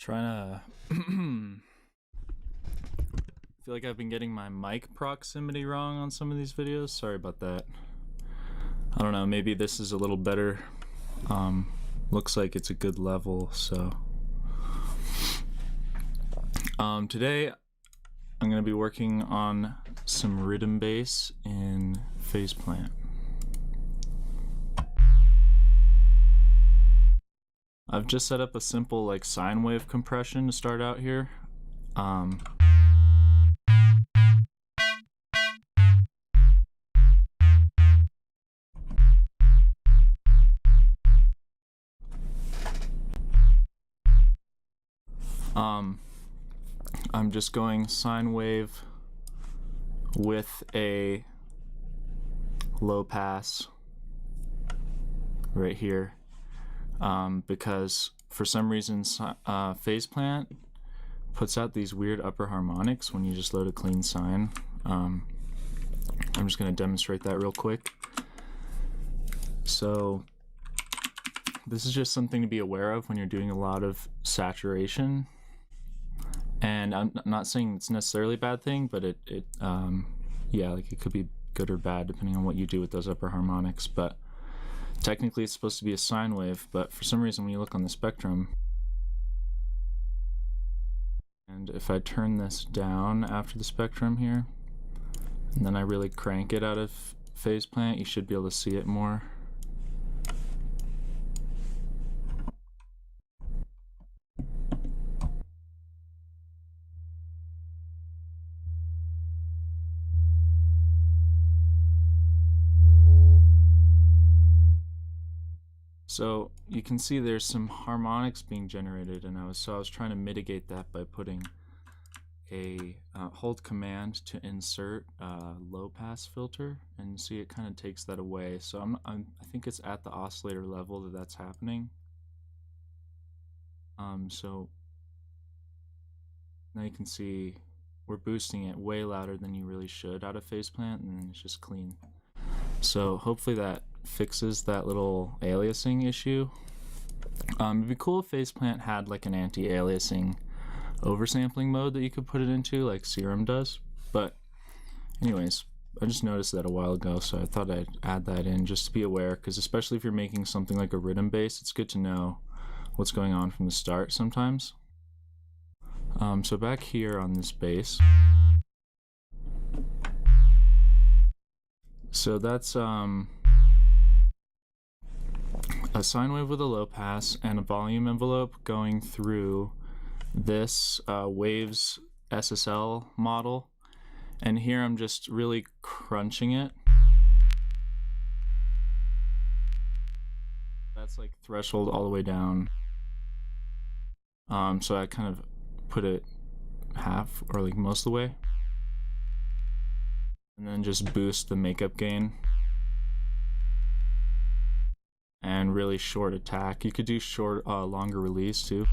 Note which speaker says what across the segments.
Speaker 1: Trying to feel like I've been getting my mic proximity wrong on some of these videos. Sorry about that. I don't know, maybe this is a little better. Looks like it's a good level, so. Today I'm going to be working on some Riddim bass in PhasePlant. I've just set up a simple like sine wave compression to start out here. I'm just going sine wave with a low pass right here, because for some reason PhasePlant puts out these weird upper harmonics when you just load a clean sine. I'm just going to demonstrate that real quick. So this is just something to be aware of when you're doing a lot of saturation. And I'm not saying it's necessarily a bad thing, but yeah, like it could be good or bad depending on what you do with those upper harmonics. But technically it's supposed to be a sine wave, but for some reason when you look on the spectrum, and if I turn this down after the spectrum here, and then I really crank it out of PhasePlant, you should be able to see it more. So you can see there's some harmonics being generated, and I was trying to mitigate that by putting a hold command to insert a low pass filter, and see it kind of takes that away. So I think it's at the oscillator level that's happening. So now you can see we're boosting it way louder than you really should out of PhasePlant, and then it's just clean. So hopefully that fixes that little aliasing issue. It'd be cool if PhasePlant had like an anti-aliasing oversampling mode that you could put it into, like Serum does. But anyways, I just noticed that a while ago, so I thought I'd add that in just to be aware, because especially if you're making something like a Riddim bass, it's good to know what's going on from the start sometimes. So back here on this bass, so that's a sine wave with a low pass and a volume envelope going through this Waves SSL model, and here I'm just really crunching it. That's like threshold all the way down. So I kind of put it half or like most of the way, and then just boost the makeup gain and really short attack. You could do short, longer release too.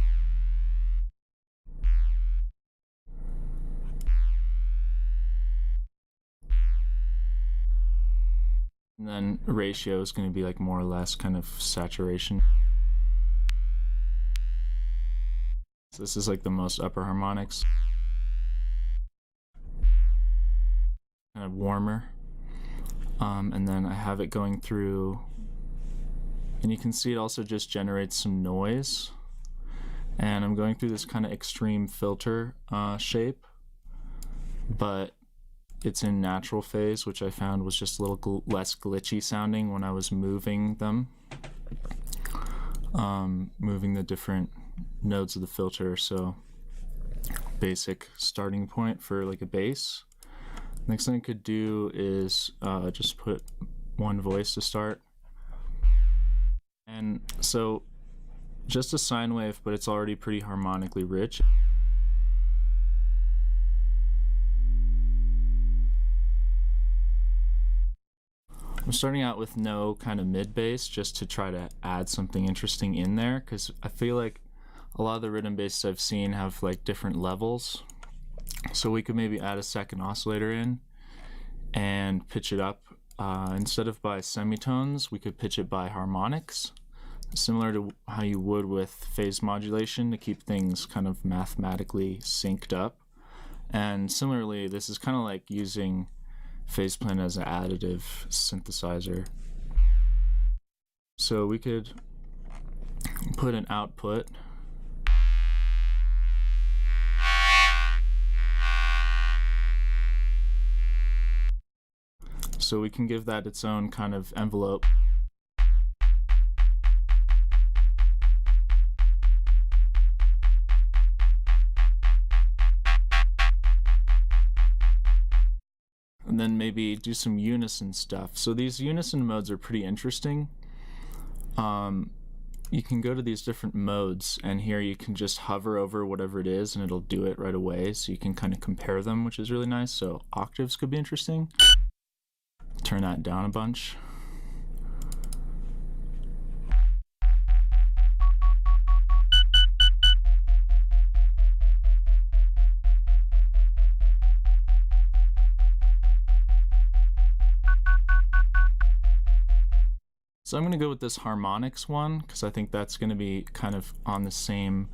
Speaker 1: And then ratio is going to be like more or less kind of saturation. So this is like the most upper harmonics. Kind of warmer. And then I have it going through, and you can see it also just generates some noise. And I'm going through this kind of extreme filter shape, but it's in natural phase, which I found was just a little less glitchy sounding when I was moving them, moving the different nodes of the filter. So basic starting point for like a bass. Next thing I could do is just put one voice to start. And so just a sine wave, but it's already pretty harmonically rich. I'm starting out with no kind of mid bass, just to try to add something interesting in there, because I feel like a lot of the Riddim basses I've seen have like different levels. So we could maybe add a second oscillator in and pitch it up. Instead of by semitones, we could pitch it by harmonics. similar to how you would with phase modulation to keep things kind of mathematically synced up. And similarly, this is kind of like using PhasePlant as an additive synthesizer. So we could put an output. So we can give that its own kind of envelope. And then maybe do some unison stuff. So these unison modes are pretty interesting. You can go to these different modes, and here you can just hover over whatever it is and it'll do it right away, so you can kind of compare them, which is really nice. So octaves could be interesting. Turn that down a bunch. So I'm going to go with this Harmonics one because I think that's going to be kind of on the same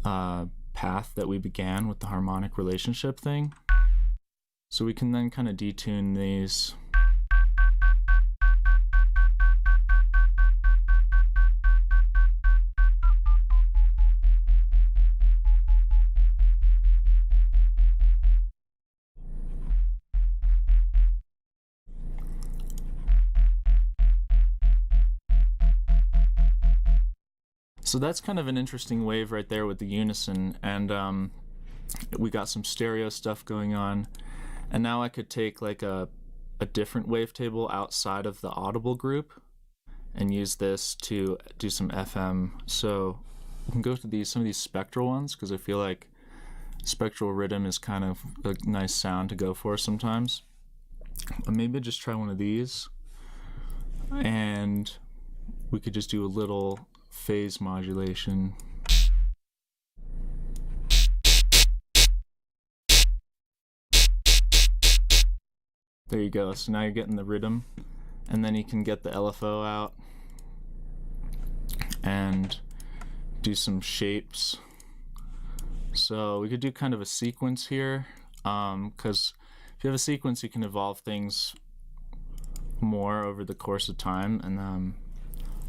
Speaker 1: path that we began with the harmonic relationship thing. So we can then kind of detune these. So that's kind of an interesting wave right there with the unison, and we got some stereo stuff going on. And now I could take like a different wavetable outside of the audible group and use this to do some FM. So we can go to some of these spectral ones because I feel like spectral Riddim is kind of a nice sound to go for sometimes. But maybe just try one of these, and we could just do a little phase modulation. There you go. So now you're getting the Riddim, and then you can get the LFO out and do some shapes. So we could do kind of a sequence here, because if you have a sequence you can evolve things more over the course of time, and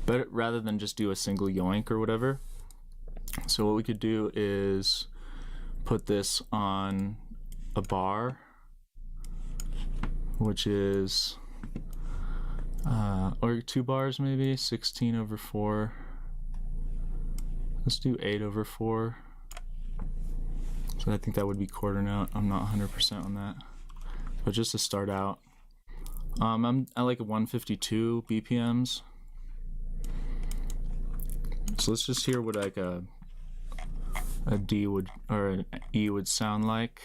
Speaker 1: but rather than just do a single yoink or whatever. So what we could do is put this on a bar, which is or 2 bars maybe, 16/4. Let's do 8/4. So I think that would be quarter note. I'm not 100% on that, but just to start out, I like 152 BPMs. So let's just hear what like a D would, or an E would sound like.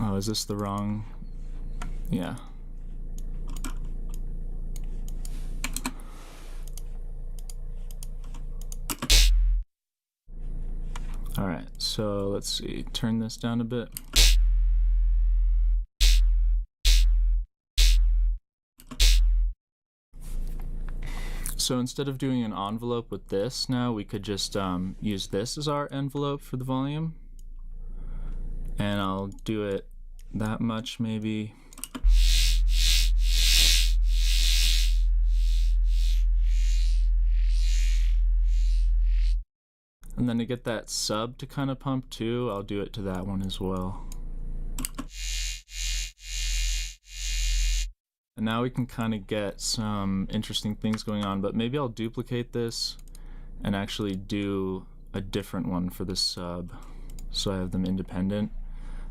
Speaker 1: Oh, is this the wrong? Yeah. All right, so let's see, turn this down a bit. So instead of doing an envelope with this now, we could just use this as our envelope for the volume. And I'll do it that much maybe. And then to get that sub to kind of pump too, I'll do it to that one as well. And now we can kind of get some interesting things going on, but maybe I'll duplicate this and actually do a different one for the sub, so I have them independent.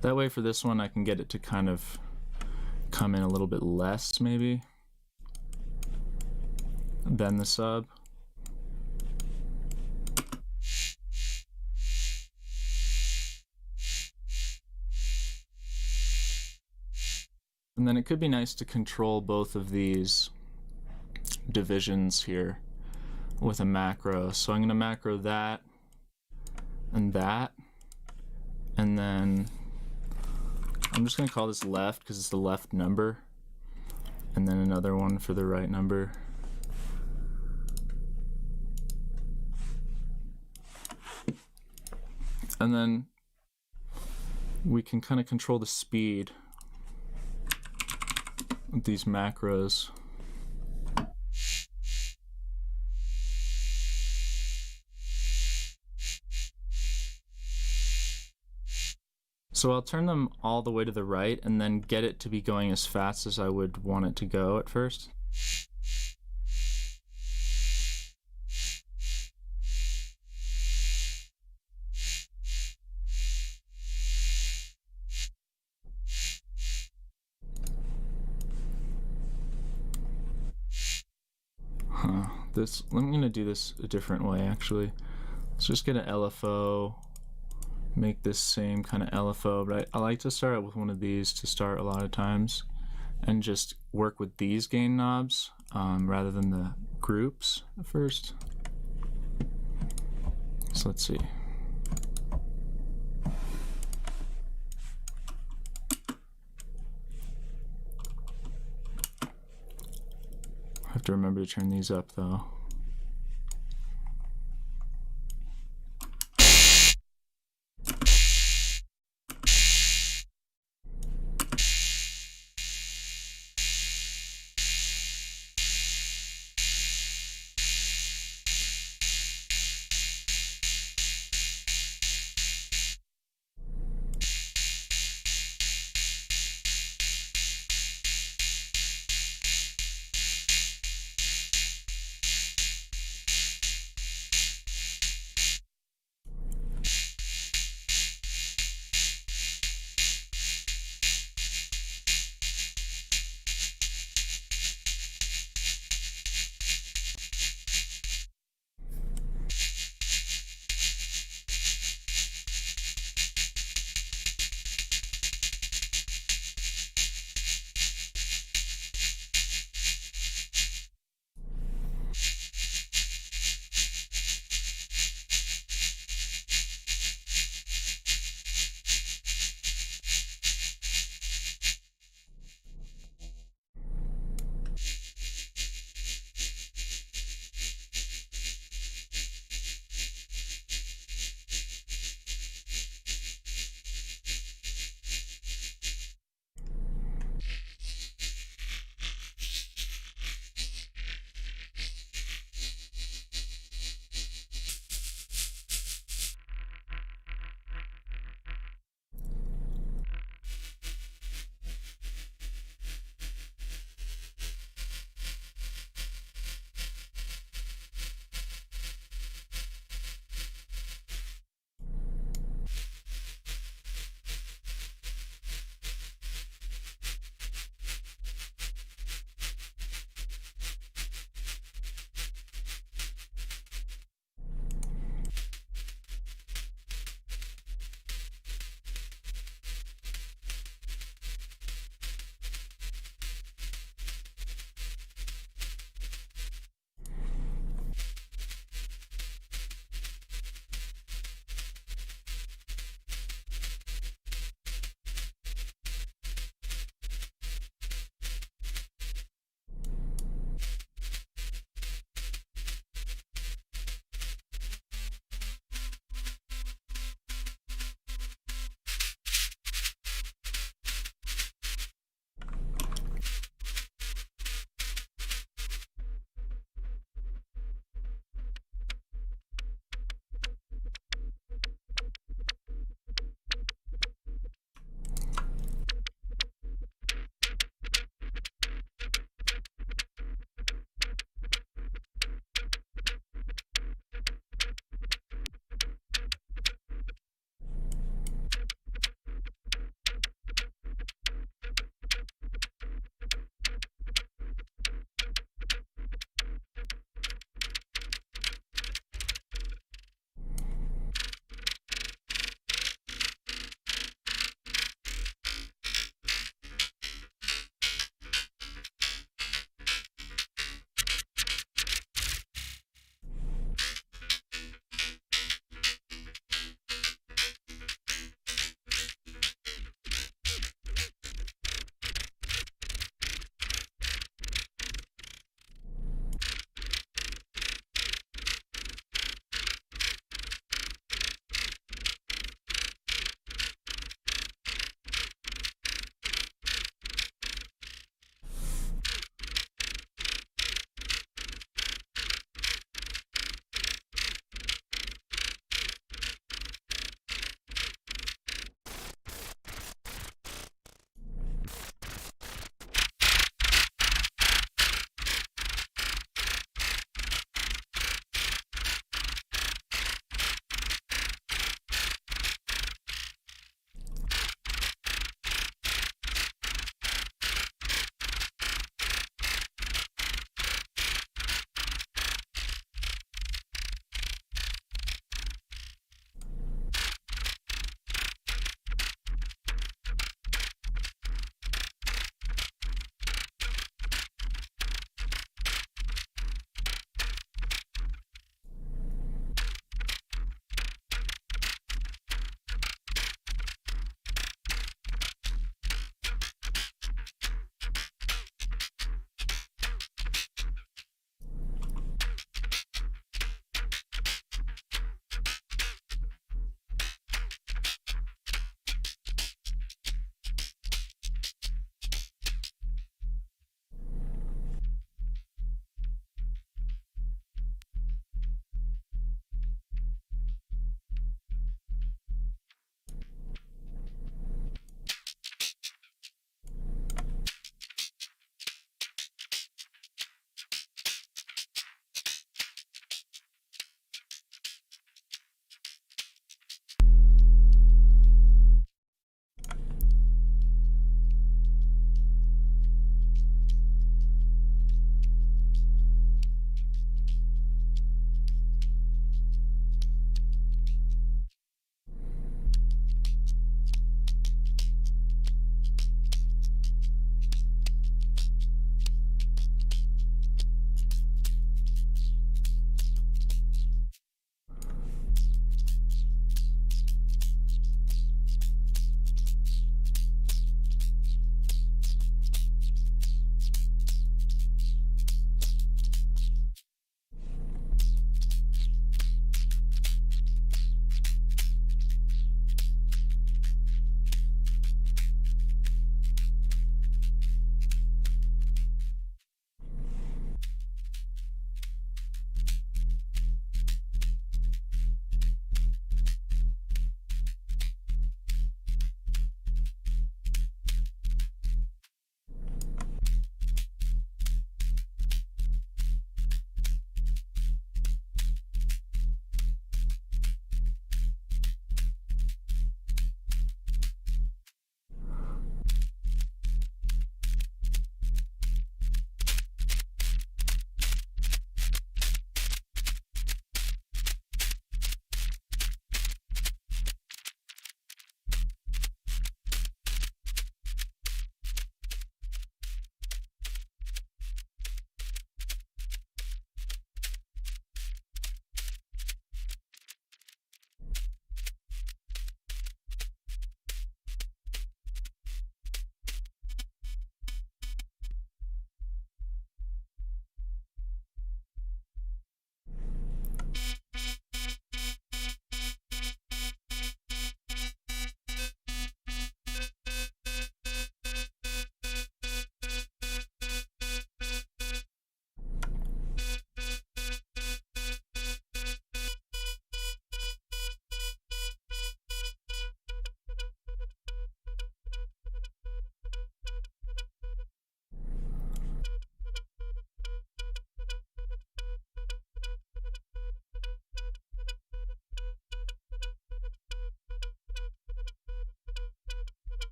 Speaker 1: That way for this one I can get it to kind of come in a little bit less maybe than the sub. And then it could be nice to control both of these divisions here with a macro. So I'm going to macro that, and then I'm just gonna call this left because it's the left number, and then another one for the right number. And then we can kind of control the speed with these macros. So I'll turn them all the way to the right and then get it to be going as fast as I would want it to go at first. I'm gonna do this a different way actually. Let's just get an LFO, make this same kind of LFO, but I like to start out with one of these to start a lot of times and just work with these gain knobs rather than the groups at first. So let's see. I have to remember to turn these up though.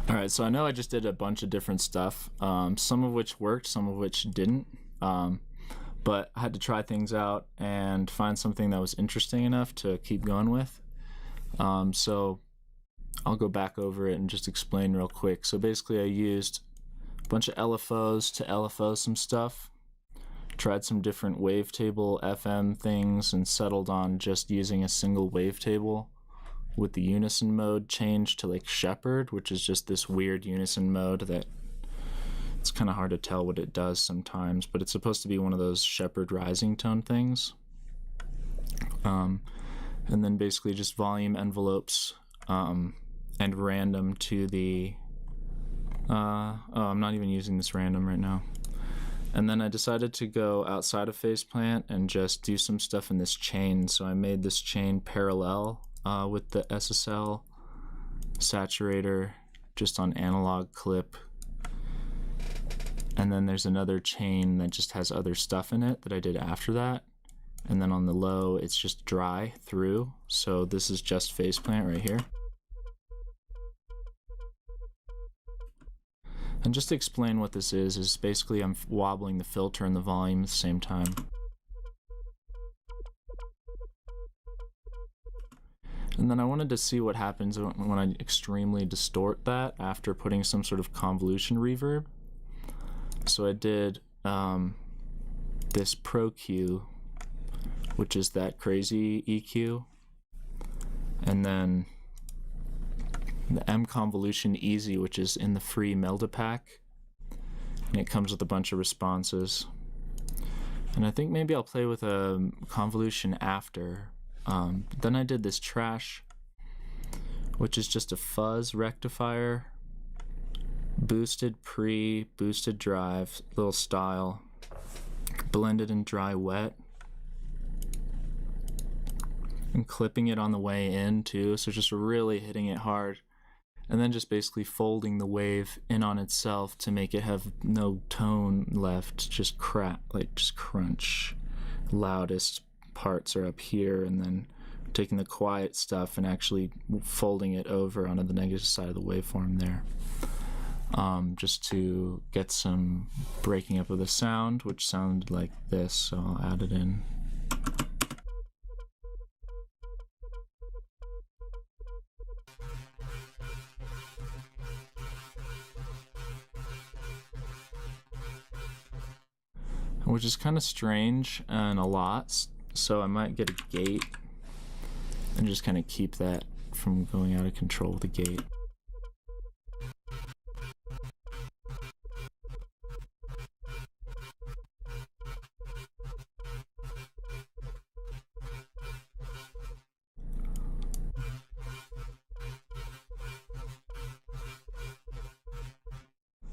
Speaker 1: Alright, so I know I just did a bunch of different stuff, some of which worked, some of which didn't, but I had to try things out and find something that was interesting enough to keep going with. So I'll go back over it and just explain real quick. So basically I used a bunch of LFOs to LFO some stuff, tried some different wavetable FM things, and settled on just using a single wavetable with the unison mode changed to like Shepherd, which is just this weird unison mode that it's kind of hard to tell what it does sometimes, but it's supposed to be one of those Shepherd rising tone things. And then basically just volume envelopes and random to the oh, I'm not even using this random right now. And then I decided to go outside of PhasePlant and just do some stuff in this chain. So I made this chain parallel with the SSL saturator just on analog clip. And then there's another chain that just has other stuff in it that I did after that. And then on the low, it's just dry through. So this is just PhasePlant right here. And just to explain what this is basically I'm wobbling the filter and the volume at the same time. And then I wanted to see what happens when I extremely distort that after putting some sort of convolution reverb. So I did this Pro Q, which is that crazy EQ, and then the M Convolution Easy, which is in the free Melda pack, and it comes with a bunch of responses. And I think maybe I'll play with a convolution after. Then I did this Trash, which is just a fuzz rectifier, boosted pre, boosted drive, little style, blended and dry wet, and clipping it on the way in too, so just really hitting it hard, and then just basically folding the wave in on itself to make it have no tone left, just just crunch. Loudest parts are up here, and then taking the quiet stuff and actually folding it over onto the negative side of the waveform there, just to get some breaking up of the sound, which sounded like this, so I'll add it in. Which is kind of strange and a lot, so I might get a gate and just kind of keep that from going out of control with the gate.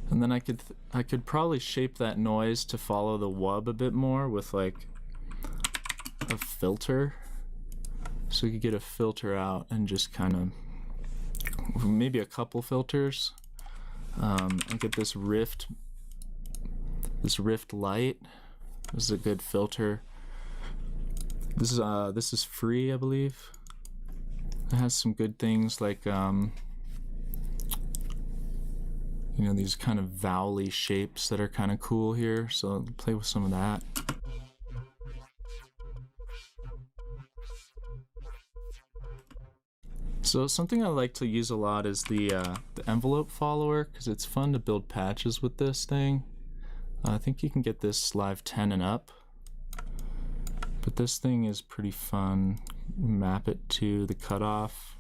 Speaker 1: And then I could probably shape that noise to follow the wub a bit more with like a filter. So you could get a filter out and just kind of, maybe a couple filters, and get this Rift light. This is a good filter. This is free, I believe. It has some good things like you know, these kind of vowel-y shapes that are kind of cool here, so I'll play with some of that. So something I like to use a lot is the envelope follower, because it's fun to build patches with this thing. I think you can get this live 10 and up, but this thing is pretty fun. Map it to the cutoff.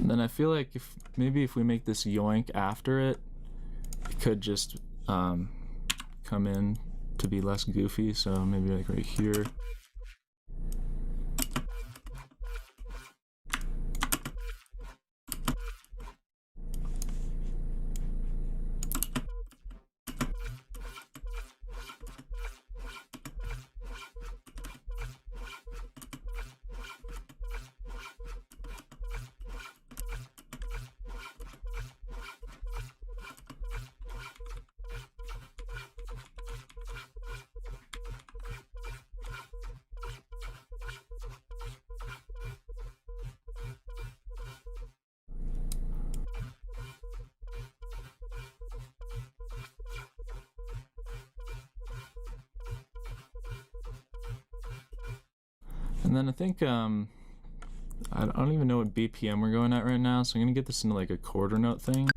Speaker 1: And then I feel like maybe if we make this yoink after it, it could just come in to be less goofy. So maybe like right here. And then I think, I don't even know what BPM we're going at right now, so I'm gonna get this into like a quarter note thing.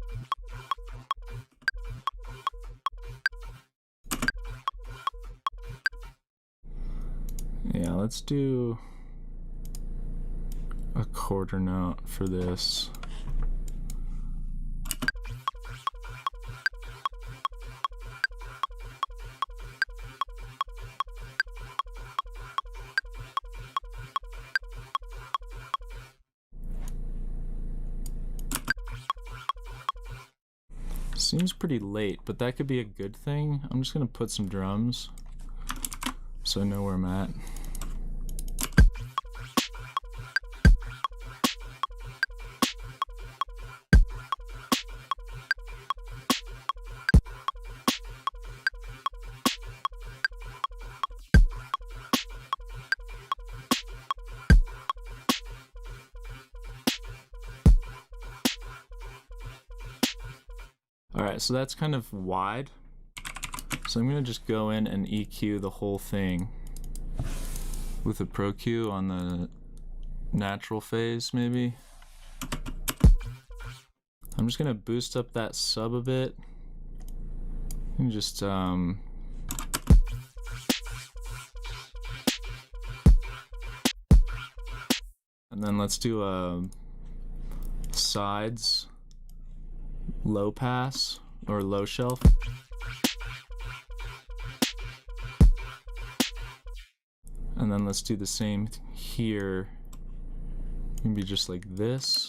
Speaker 1: Yeah, let's do a quarter note for this. Seems pretty late, but that could be a good thing. I'm just gonna put some drums so I know where I'm at. Alright, so that's kind of wide. So I'm going to just go in and EQ the whole thing with a Pro Q on the natural phase, maybe. I'm just going to boost up that sub a bit. And just, and then let's do a sides low pass or low shelf. And then let's do the same here. Maybe just like this.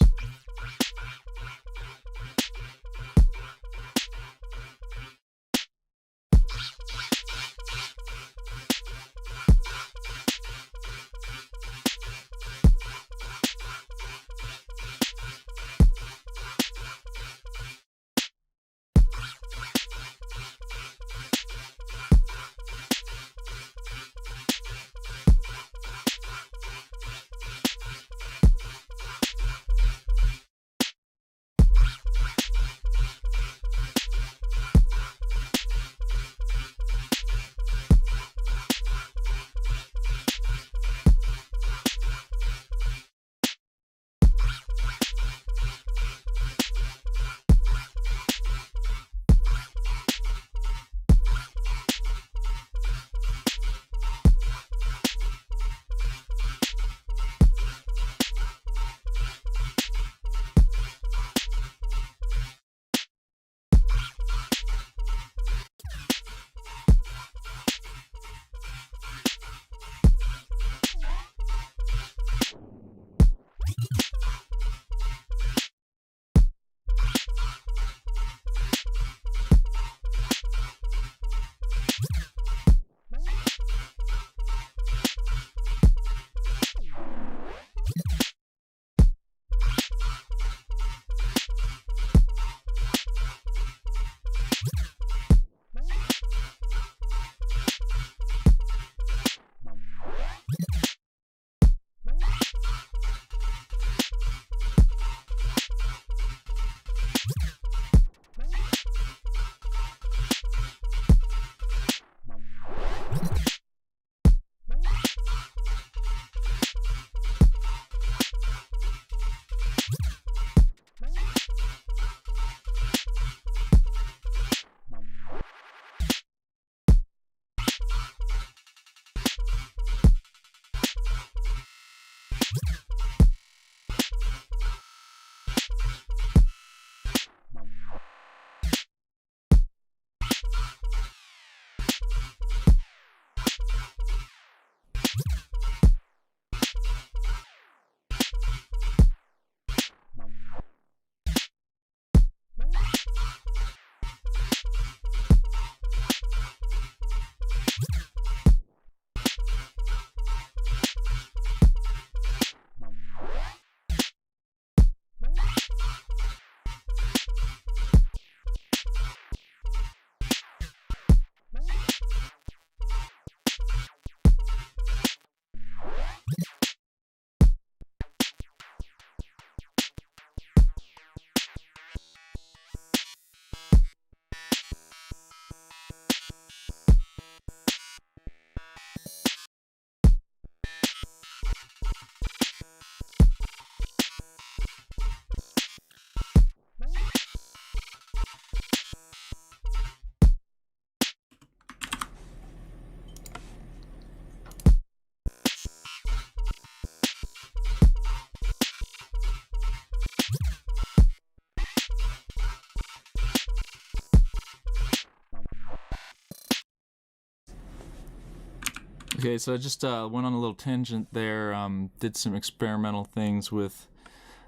Speaker 1: Okay, so I just went on a little tangent there, did some experimental things with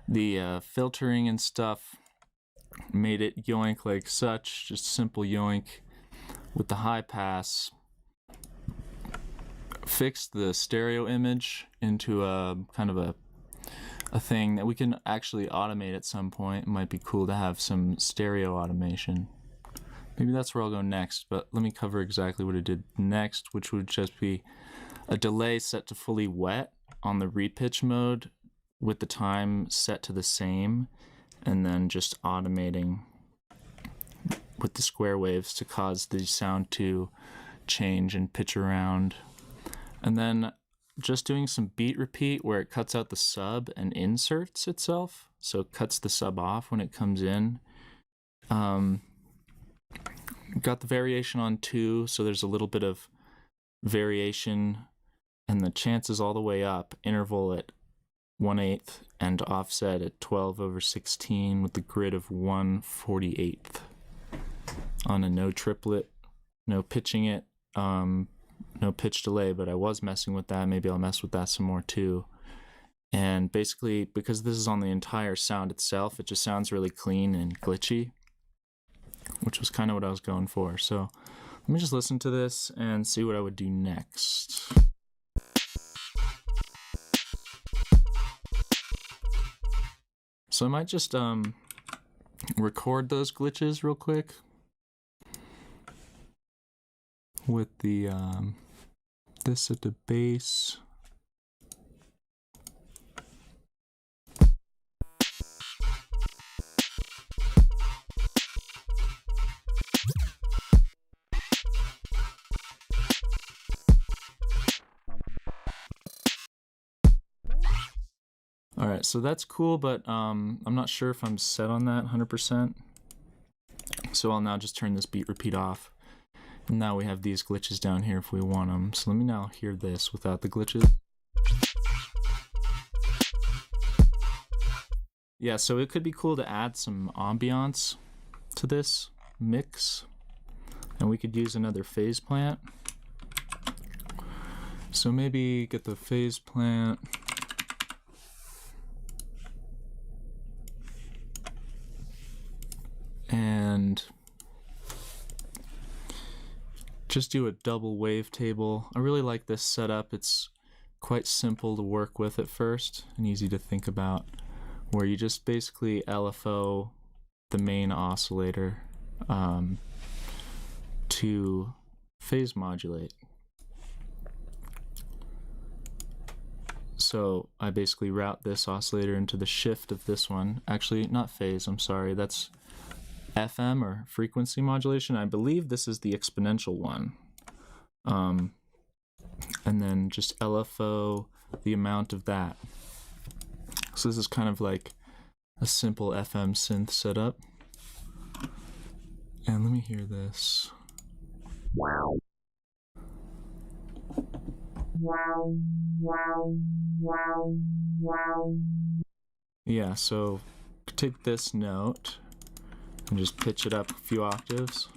Speaker 1: the filtering and stuff, made it yoink like such, just simple yoink with the high pass, fixed the stereo image into a kind of a thing that we can actually automate at some point. It might be cool to have some stereo automation. Maybe that's where I'll go next, but let me cover exactly what I did next, which would just be a delay set to fully wet on the repitch mode with the time set to the same, and then just automating with the square waves to cause the sound to change and pitch around. And then just doing some beat repeat where it cuts out the sub and inserts itself, so it cuts the sub off when it comes in. Got the variation on 2, so there's a little bit of variation, and the chances all the way up, interval at 1/8 and offset at 12/16 with the grid of 1/48 on a no triplet, no pitching it, no pitch delay, but I was messing with that. Maybe I'll mess with that some more too. And basically, because this is on the entire sound itself, it just sounds really clean and glitchy, which was kind of what I was going for. So let me just listen to this and see what I would do next. So I might just record those glitches real quick with the this at the bass. Alright, so that's cool, but I'm not sure if I'm set on that 100%. So I'll now just turn this beat repeat off. And now we have these glitches down here if we want them. So let me now hear this without the glitches. Yeah, so it could be cool to add some ambiance to this mix. And we could use another PhasePlant. So maybe get the PhasePlant. And just do a double wavetable. I really like this setup. It's quite simple to work with at first and easy to think about, where you just basically LFO the main oscillator to phase modulate. So I basically route this oscillator into the shift of this one. Actually, not phase, I'm sorry, that's FM or frequency modulation. I believe this is the exponential one. And then just LFO the amount of that. So this is kind of like a simple FM synth setup. And let me hear this. Wow. Wow, wow, wow, wow. Yeah, so take this note and just pitch it up a few octaves.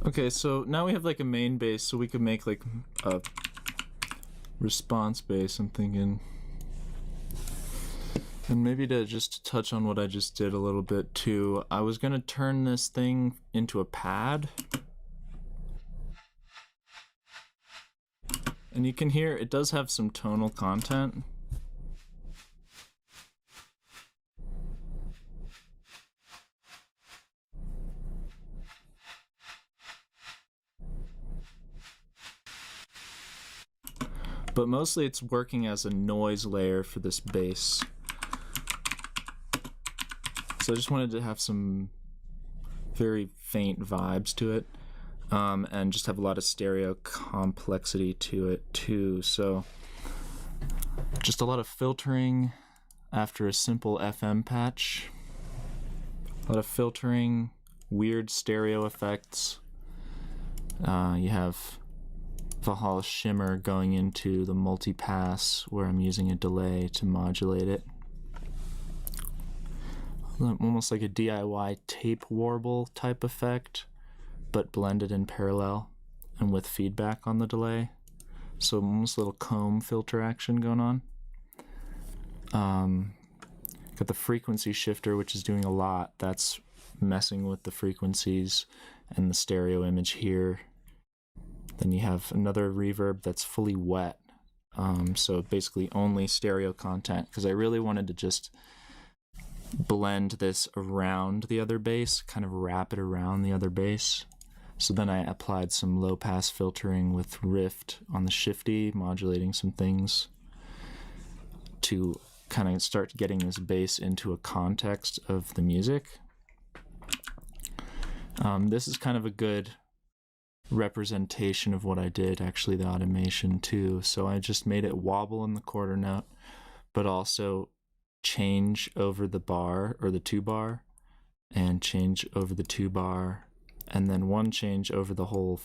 Speaker 1: Okay, so now we have like a main bass, so we could make like a response bass, I'm thinking. And maybe to just touch on what I just did a little bit too, I was gonna turn this thing into a pad. And you can hear it does have some tonal content. But mostly it's working as a noise layer for this bass. So I just wanted to have some very faint vibes to it, and just have a lot of stereo complexity to it too. So just a lot of filtering after a simple FM patch. A lot of filtering, weird stereo effects. You have Valhalla shimmer going into the multi-pass where I'm using a delay to modulate it. Almost like a DIY tape warble type effect, but blended in parallel and with feedback on the delay. So almost a little comb filter action going on. Got the frequency shifter, which is doing a lot. That's messing with the frequencies and the stereo image here. Then you have another reverb that's fully wet. So basically only stereo content, because I really wanted to just blend this around the other bass, kind of wrap it around the other bass. So then I applied some low pass filtering with Rift on the shifty, modulating some things to kind of start getting this bass into a context of the music. This is kind of a good representation of what I did, actually, the automation too. So I just made it wobble in the quarter note, but also change over the bar or the 2-bar, and change over the 2-bar, and then one change over the whole,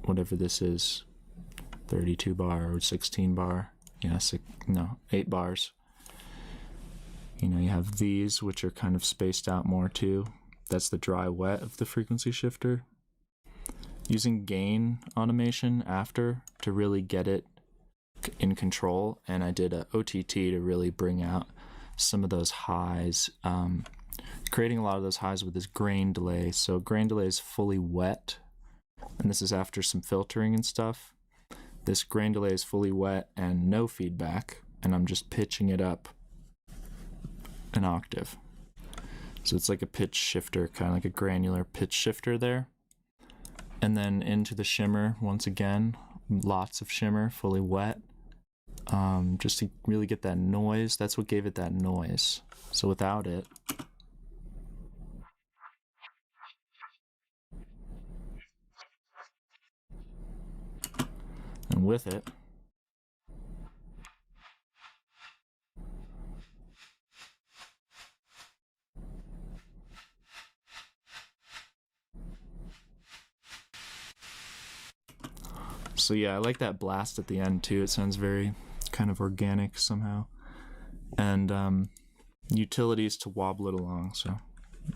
Speaker 1: whatever this is, 32 bar or 16 bar. Yeah, 8 bars. You know, you have these, which are kind of spaced out more too. That's the dry wet of the frequency shifter. Using gain automation after to really get it in control, and I did a OTT to really bring out some of those highs, creating a lot of those highs with this grain delay. So grain delay is fully wet, and this is after some filtering and stuff. This grain delay is fully wet and no feedback, and I'm just pitching it up an octave. So it's like a pitch shifter, kind of like a granular pitch shifter there. And then into the shimmer, once again, lots of shimmer, fully wet, just to really get that noise. That's what gave it that noise. So without it, and with it, so yeah, I like that blast at the end too. It sounds very kind of organic somehow. And utilities to wobble it along. So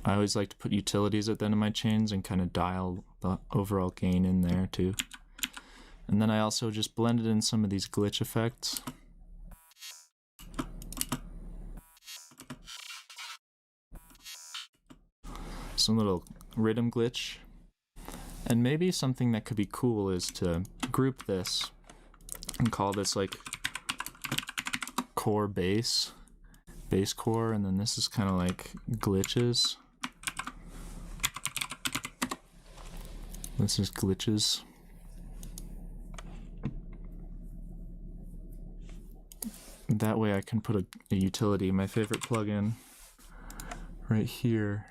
Speaker 1: I always like to put utilities at the end of my chains and kind of dial the overall gain in there too. And then I also just blended in some of these glitch effects. Some little Riddim glitch. And maybe something that could be cool is to group this and call this like core bass core, and then this is kind of like glitches. This is glitches. That way I can put a utility, my favorite plugin, right here.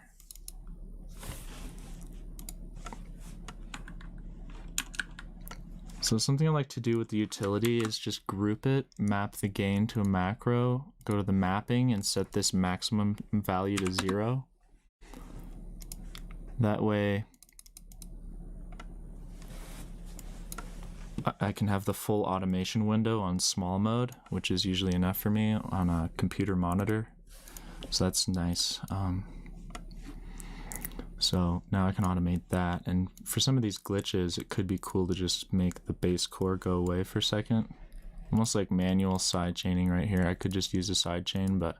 Speaker 1: So something I like to do with the utility is just group it, map the gain to a macro, go to the mapping and set this maximum value to 0. That way I can have the full automation window on small mode, which is usually enough for me on a computer monitor. So that's nice. So now I can automate that. And for some of these glitches, it could be cool to just make the bass core go away for a second. Almost like manual side chaining right here. I could just use a side chain, but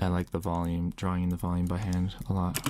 Speaker 1: I like the volume, drawing in the volume by hand a lot.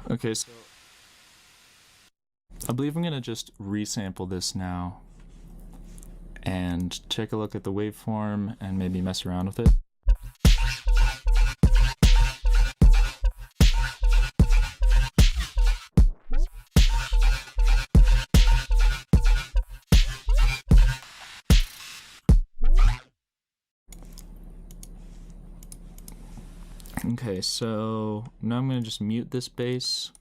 Speaker 1: Okay, so I believe I'm gonna just resample this now and take a look at the waveform and maybe mess around with it. Okay, so now I'm going to just mute this bass.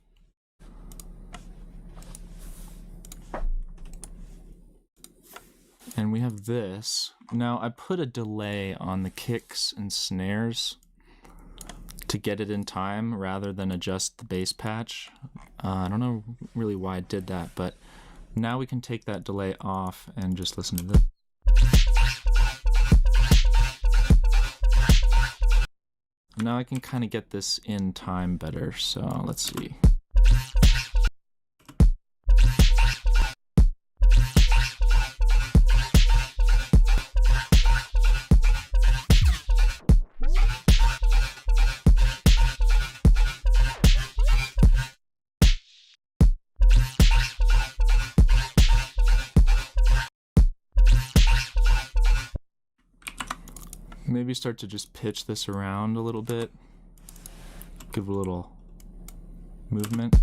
Speaker 1: And we have this. Now I put a delay on the kicks and snares to get it in time rather than adjust the bass patch. I don't know really why I did that, but now we can take that delay off and just listen to this. Now I can kind of get this in time better, so let's see. Maybe start to just pitch this around a little bit. Give a little movement.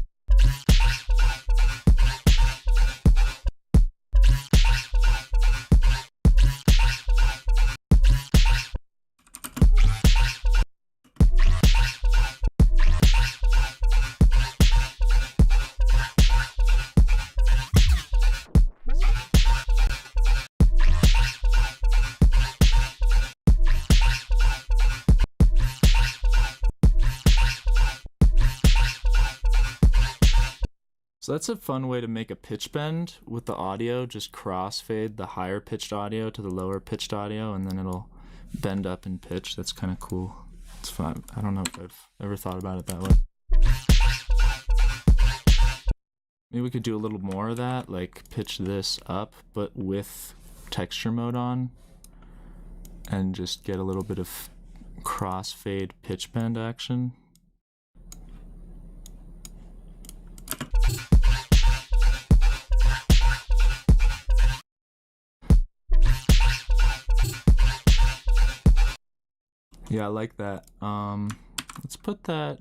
Speaker 1: So that's a fun way to make a pitch bend with the audio. Just crossfade the higher pitched audio to the lower pitched audio, and then it'll bend up in pitch. That's kind of cool. It's fun. I don't know if I've ever thought about it that way. Maybe we could do a little more of that, like pitch this up, but with texture mode on, and just get a little bit of crossfade pitch bend action. Yeah, I like that. Let's put that.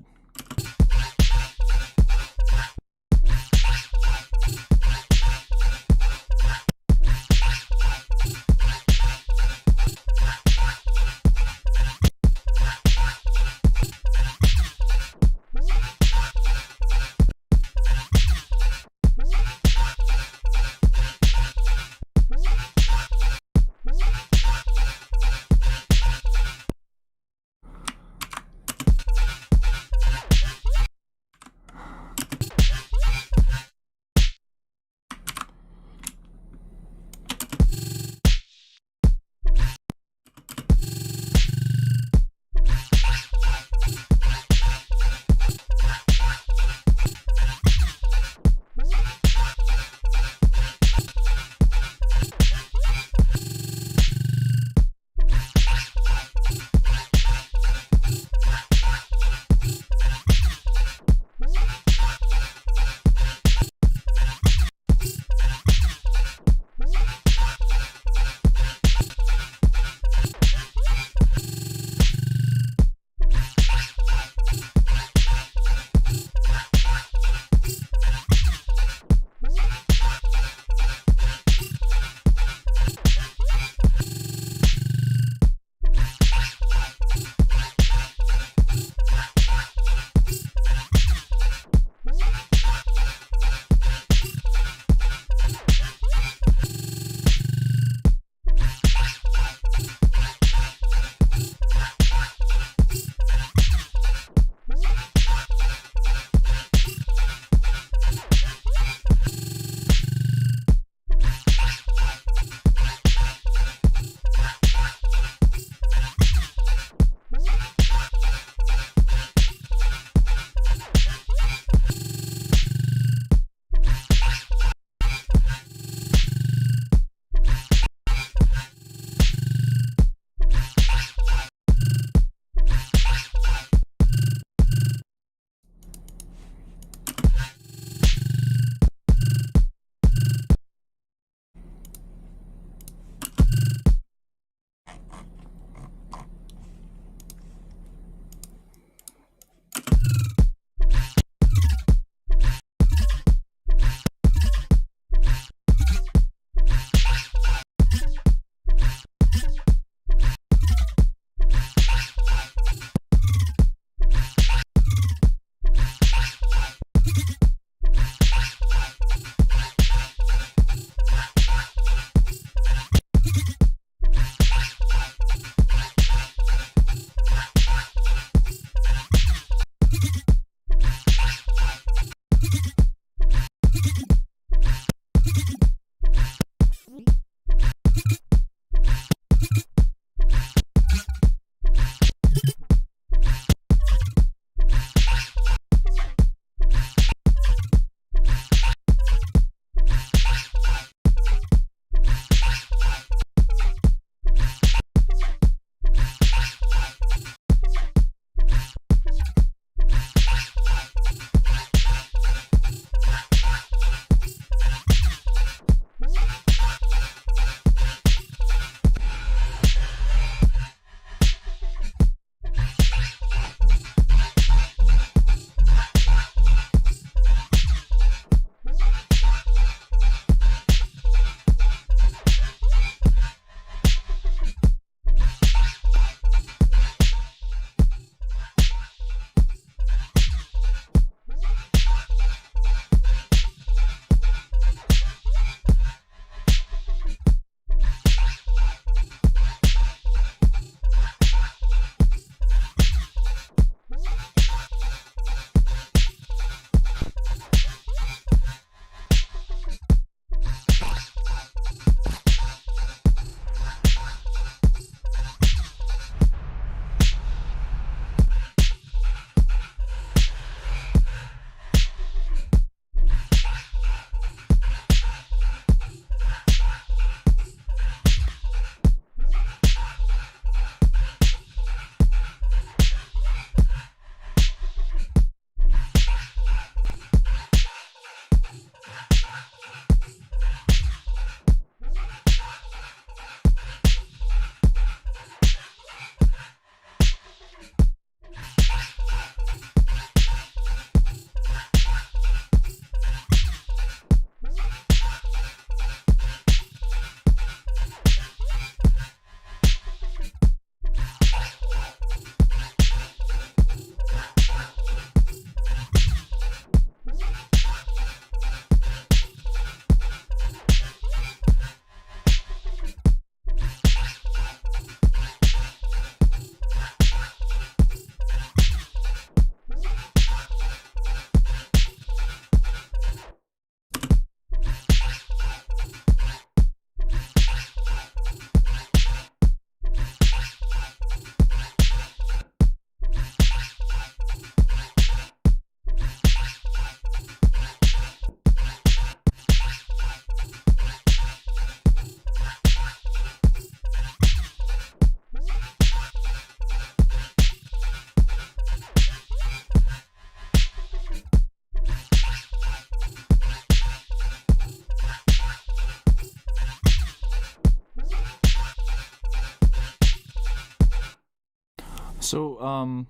Speaker 1: So,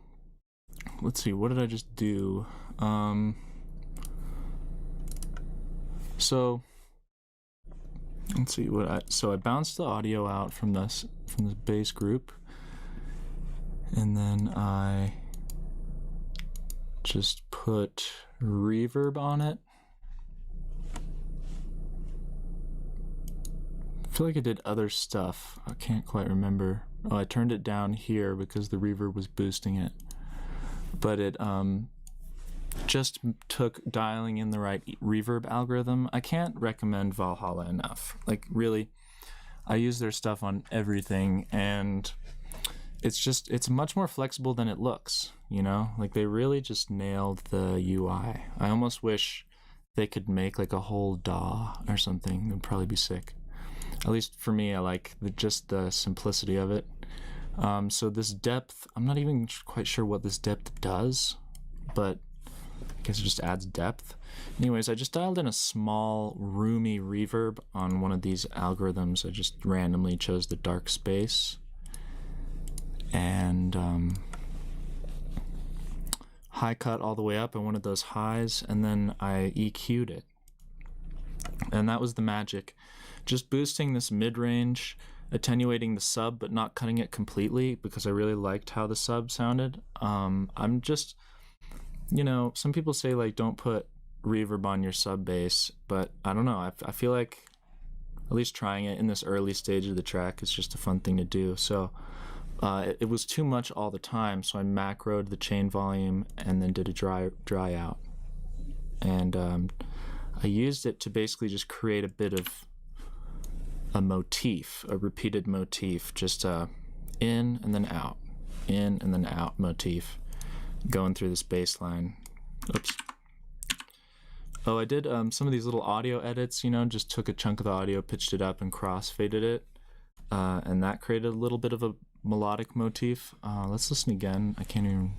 Speaker 1: let's see, what did I just do? So let's see so I bounced the audio out from this bass group, and then I just put reverb on it. I feel like I did other stuff. I can't quite remember. Oh, I turned it down here because the reverb was boosting it. But it just took dialing in the right reverb algorithm. I can't recommend Valhalla enough. Like, really, I use their stuff on everything, and it's much more flexible than it looks, you know? Like, they really just nailed the UI. I almost wish they could make like a whole DAW or something. It would probably be sick. At least for me, I like just the simplicity of it. So this depth, I'm not even quite sure what this depth does, but I guess it just adds depth. Anyways, I just dialed in a small, roomy reverb on one of these algorithms. I just randomly chose the dark space. And high cut all the way up. I wanted those highs, and then I EQ'd it. And that was the magic. Just boosting this mid-range, attenuating the sub, but not cutting it completely, because I really liked how the sub sounded. I'm just, you know, some people say like don't put reverb on your sub bass, but I don't know. I feel like at least trying it in this early stage of the track is just a fun thing to do. So it was too much all the time, so I macroed the chain volume and then did a dry out. And I used it to basically just create a bit of a motif, a repeated motif, just in and then out, in and then out motif, going through this bass line. Oops. Oh, I did some of these little audio edits, you know, just took a chunk of the audio, pitched it up, and crossfaded it, and that created a little bit of a melodic motif. Let's listen again. I can't even...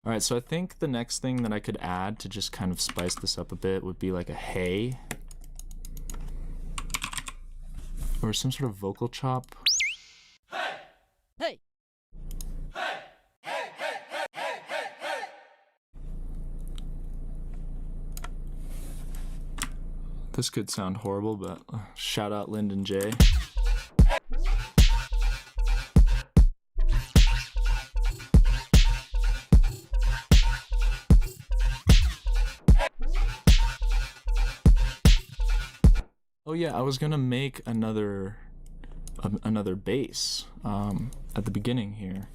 Speaker 1: All right, so I think the next thing that I could add to just kind of spice this up a bit would be like a hey, or some sort of vocal chop.
Speaker 2: Hey! Hey! Hey! Hey! Hey! Hey! Hey! Hey!
Speaker 1: This could sound horrible, but shout out Lyndon J. Oh yeah, I was gonna make another bass at the beginning here,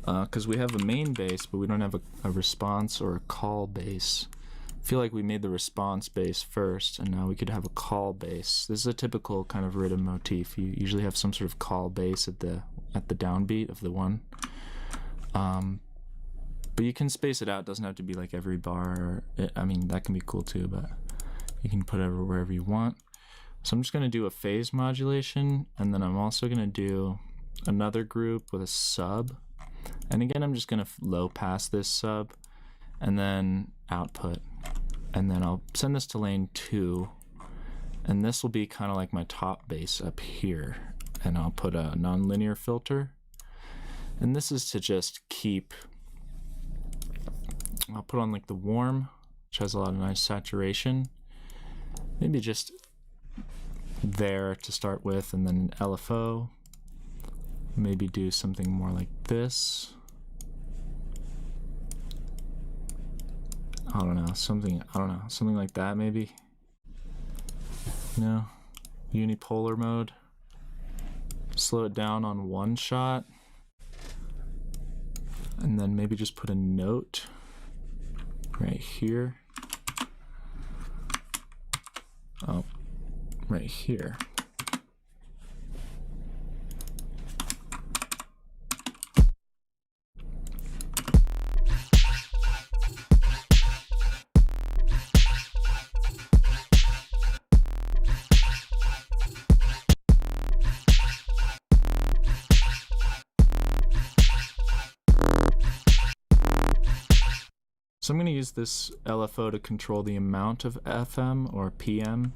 Speaker 1: because we have a main bass, but we don't have a response or a call bass. I feel like we made the response bass first, and now we could have a call bass. This is a typical kind of Riddim motif. You usually have some sort of call bass at the downbeat of the one. But you can space it out. It doesn't have to be like every bar. I mean, that can be cool too, but you can put it wherever you want. So I'm just going to do a phase modulation, and then I'm also going to do another group with a sub. And again, I'm just going to low pass this sub and then output. And then I'll send this to lane 2, and this will be kind of like my top bass up here. And I'll put a nonlinear filter. And this is to just keep, I'll put on like the warm, which has a lot of nice saturation. Maybe just there to start with, and then LFO. Maybe do something more like this. I don't know, something like that maybe. No, unipolar mode. Slow it down on one shot, and then maybe just put a note right here. Oh, right here. So I'm going to use this LFO to control the amount of FM or PM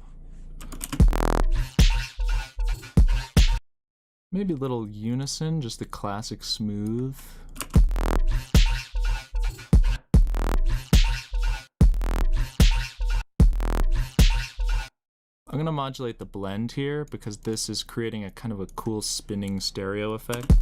Speaker 1: Maybe a little unison, just the classic smooth. I'm gonna modulate the blend here because this is creating a kind of a cool spinning stereo effect.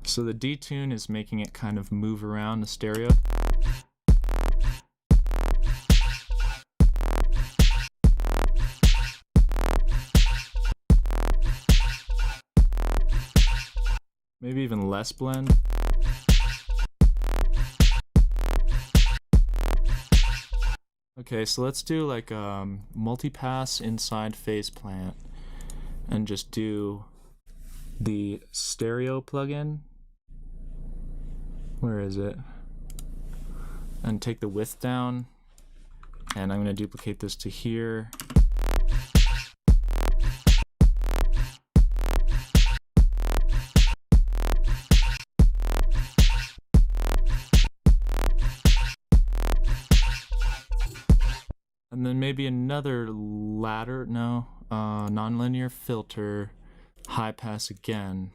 Speaker 1: So the detune is making it kind of move around the stereo. Maybe even less blend. Okay, so let's do like multipass inside PhasePlant and just do the stereo plugin. Where is it? And take the width down, and I'm going to duplicate this to here. And then maybe another nonlinear filter, high pass again.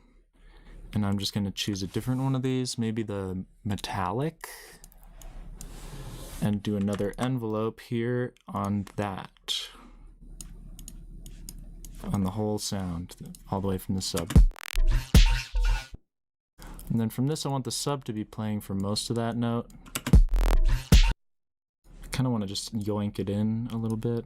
Speaker 1: And I'm just going to choose a different one of these, maybe the metallic, and do another envelope here on that, on the whole sound, all the way from the sub. And then from this, I want the sub to be playing for most of that note. I kind of want to just yoink it in a little bit.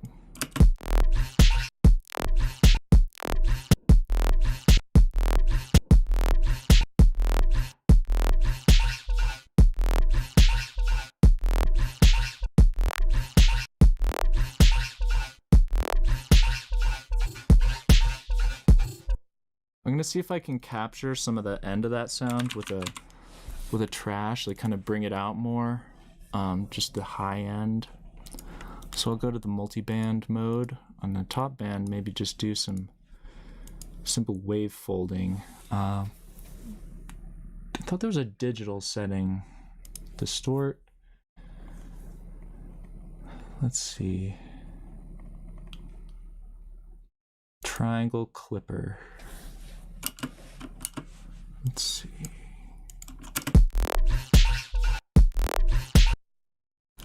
Speaker 1: I'm gonna see if I can capture some of the end of that sound with a trash, like kind of bring it out more, just the high end. So I'll go to the multi-band mode. On the top band, maybe just do some simple wave folding. I thought there was a digital setting. Distort. Let's see. Triangle clipper. Let's see.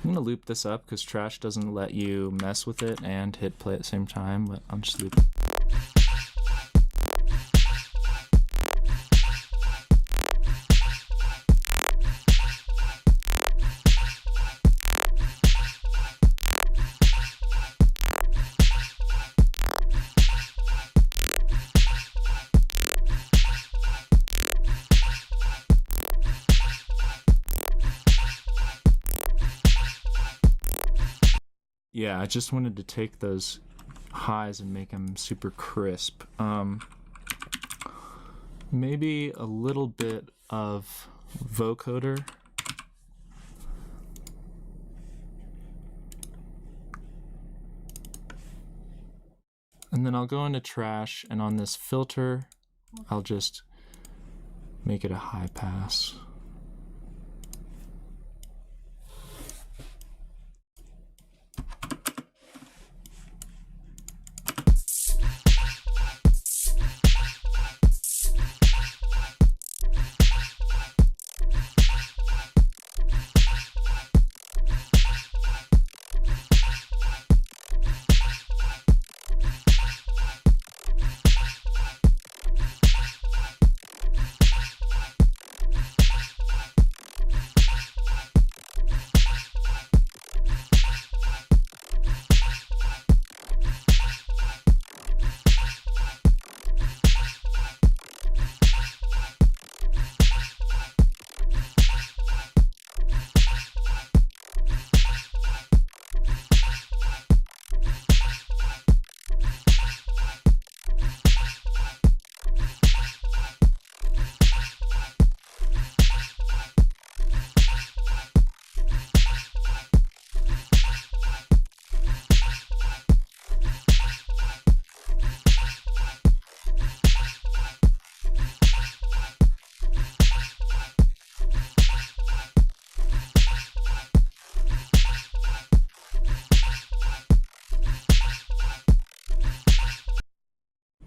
Speaker 1: I'm gonna loop this up because trash doesn't let you mess with it and hit play at the same time, but I'll just loop it. Yeah, I just wanted to take those highs and make them super crisp. Maybe a little bit of vocoder. And then I'll go into trash, and on this filter, I'll just make it a high pass.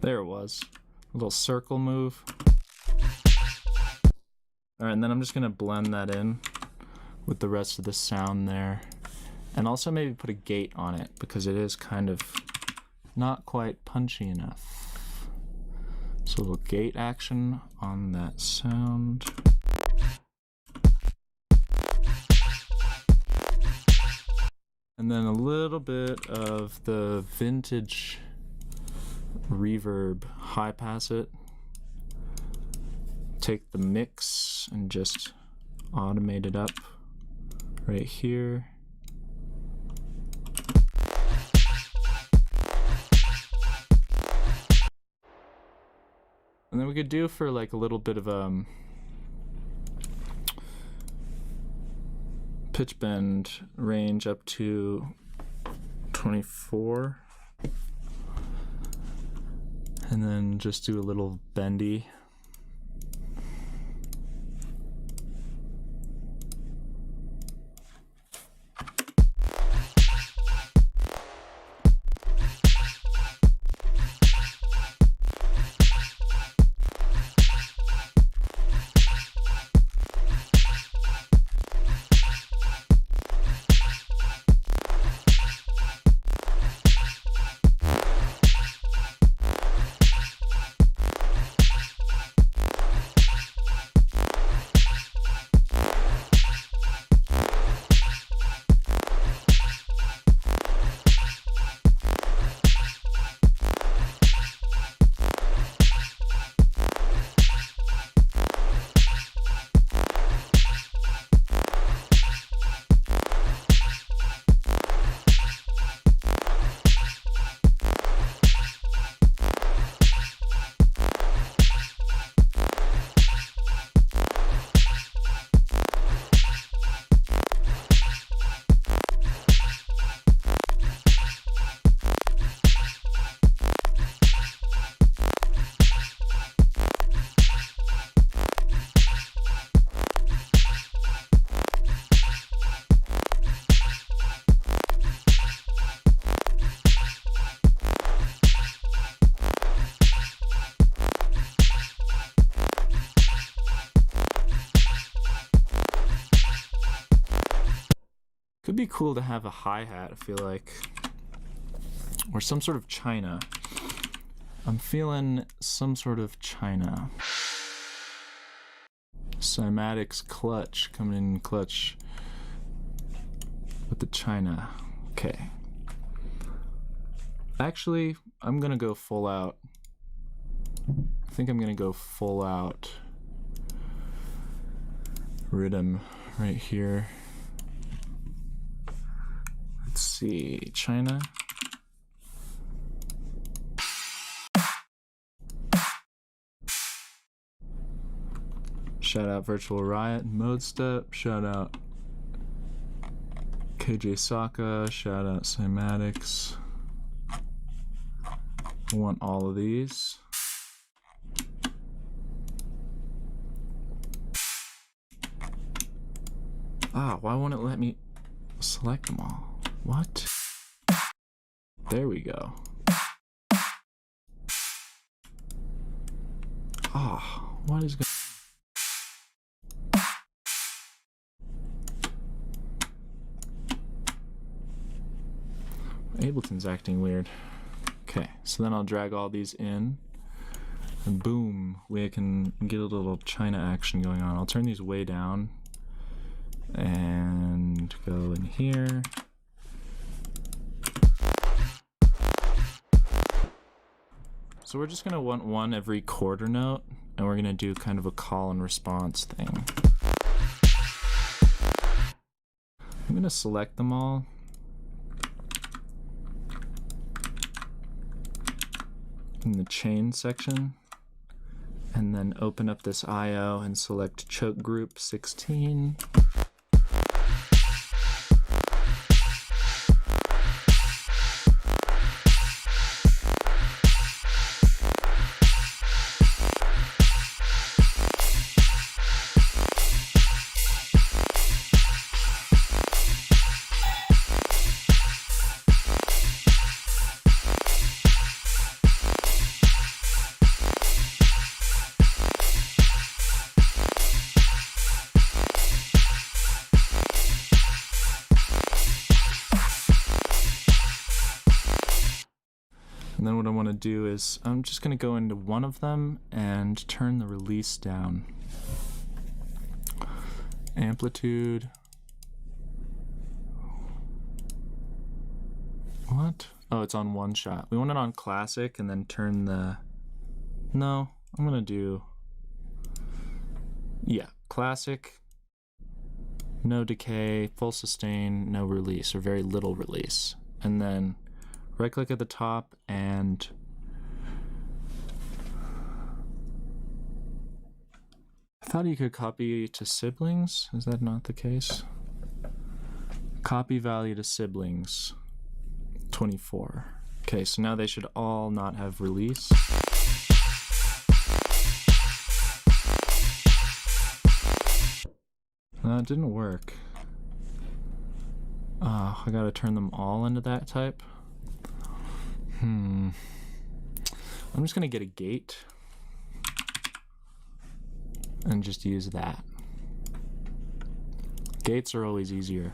Speaker 1: There it was. A little circle move. Alright, and then I'm just gonna blend that in with the rest of the sound there. And also maybe put a gate on it because it is kind of not quite punchy enough. So a little gate action on that sound. And then a little bit of the vintage reverb, high pass it. Take the mix and just automate it up right here. And then we could do for like a little bit of pitch bend range up to 24. And then just do a little bendy. Could be cool to have a hi-hat, I feel like. Or some sort of china. I'm feeling some sort of china. Cymatics clutch, coming in clutch with the china. Okay. Actually, I'm gonna go full out. I think I'm gonna go full out Riddim right here. Let's see, China. Shout out Virtual Riot, Mode Step, shout out KJ Saka, shout out Cymatics. I want all of these. Ah, why won't it let me select them all? What? There we go. Ah, what is going on? Ableton's acting weird. Okay, so then I'll drag all these in, and boom, we can get a little China action going on. I'll turn these way down, and go in here. So we're just gonna want one every quarter note, and we're gonna do kind of a call and response thing. I'm gonna select them all. In the chain section, and then open up this IO and select choke group 16. And then what I want to do is I'm just going to go into one of them and turn the release down. Amplitude. What? Oh, it's on one shot. We want it on classic and then turn the... No, I'm going to do... Yeah, classic, no decay, full sustain, no release, or very little release. And then right click at the top and I thought you could copy to siblings. Is that not the case? Copy value to siblings, 24. Okay, so now they should all not have release. It didn't work. I gotta turn them all into that type. I'm just gonna get a gate and just use that. Gates are always easier.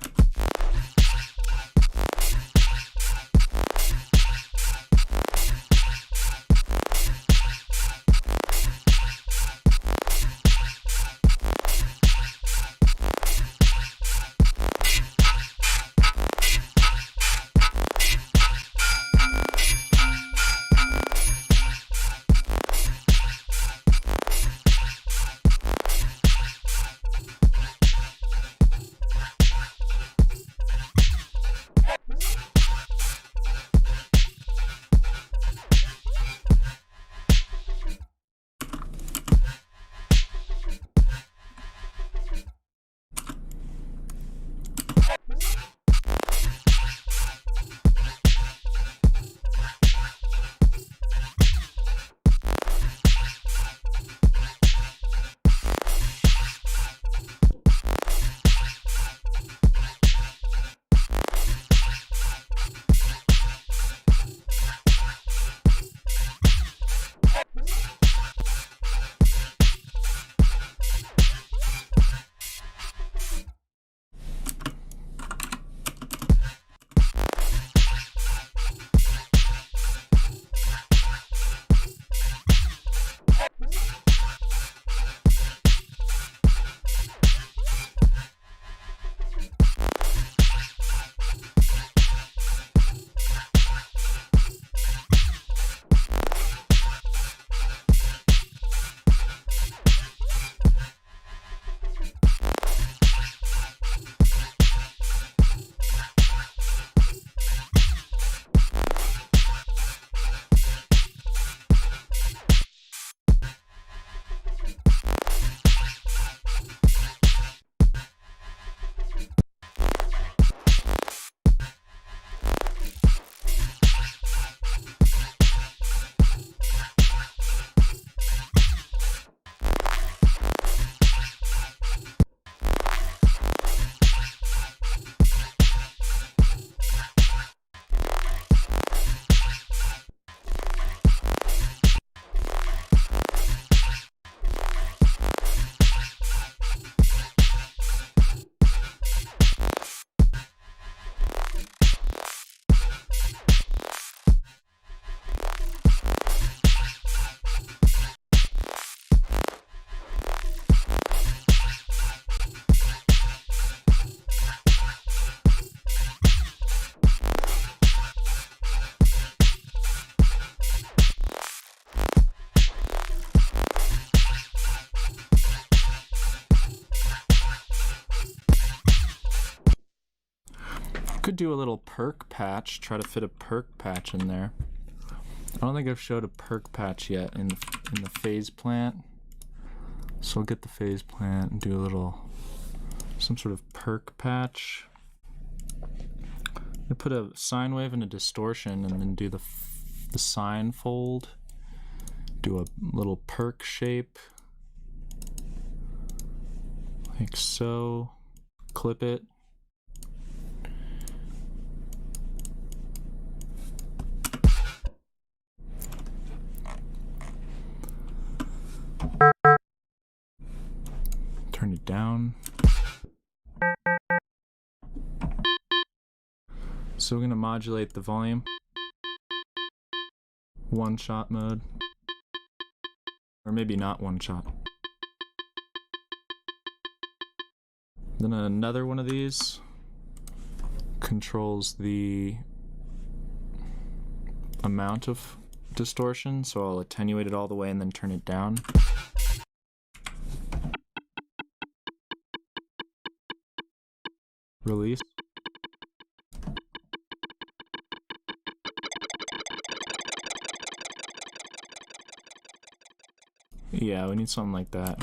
Speaker 1: Could do a little perk patch, try to fit a perk patch in there. I don't think I've showed a perk patch yet in the PhasePlant. So I'll get the PhasePlant and do a little, some sort of perk patch. I put a sine wave and a distortion and then do the sine fold. Do a little perk shape. Like so. Clip it. Turn it down. So we're going to modulate the volume. one-shot mode. Or maybe not one-shot. Then another one of these controls the amount of distortion, so I'll attenuate it all the way and then turn it down. Release. Yeah, we need something like that.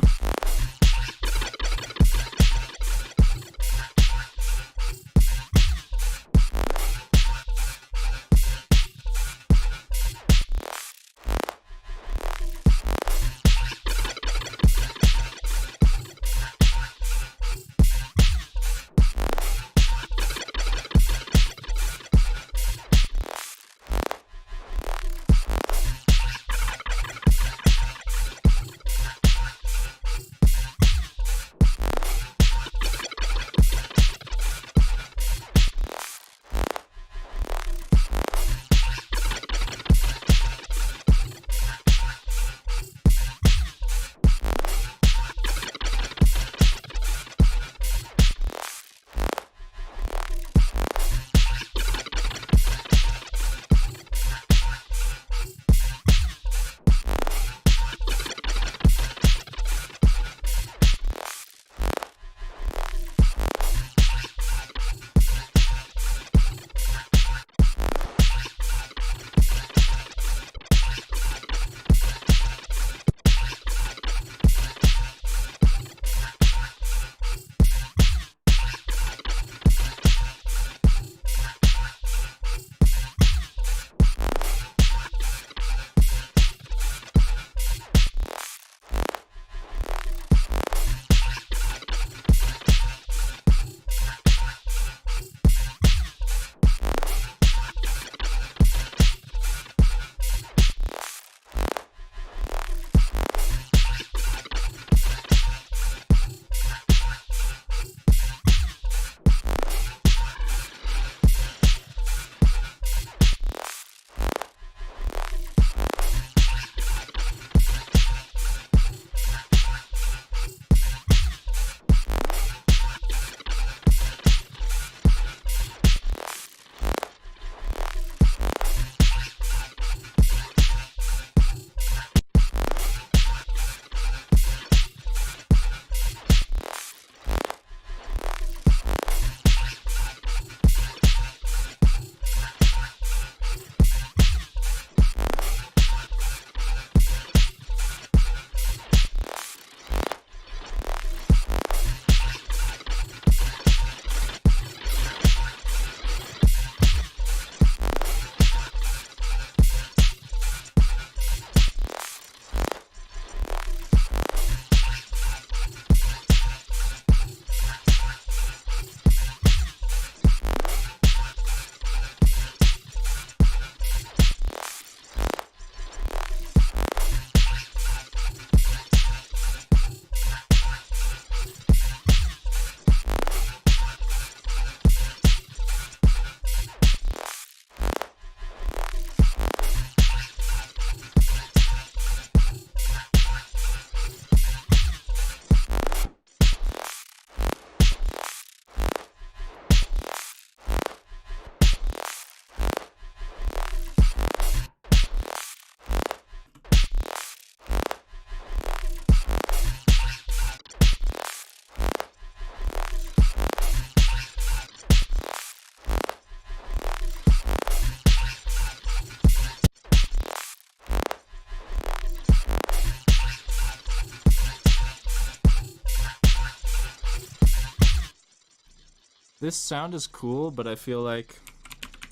Speaker 1: This sound is cool, but I feel like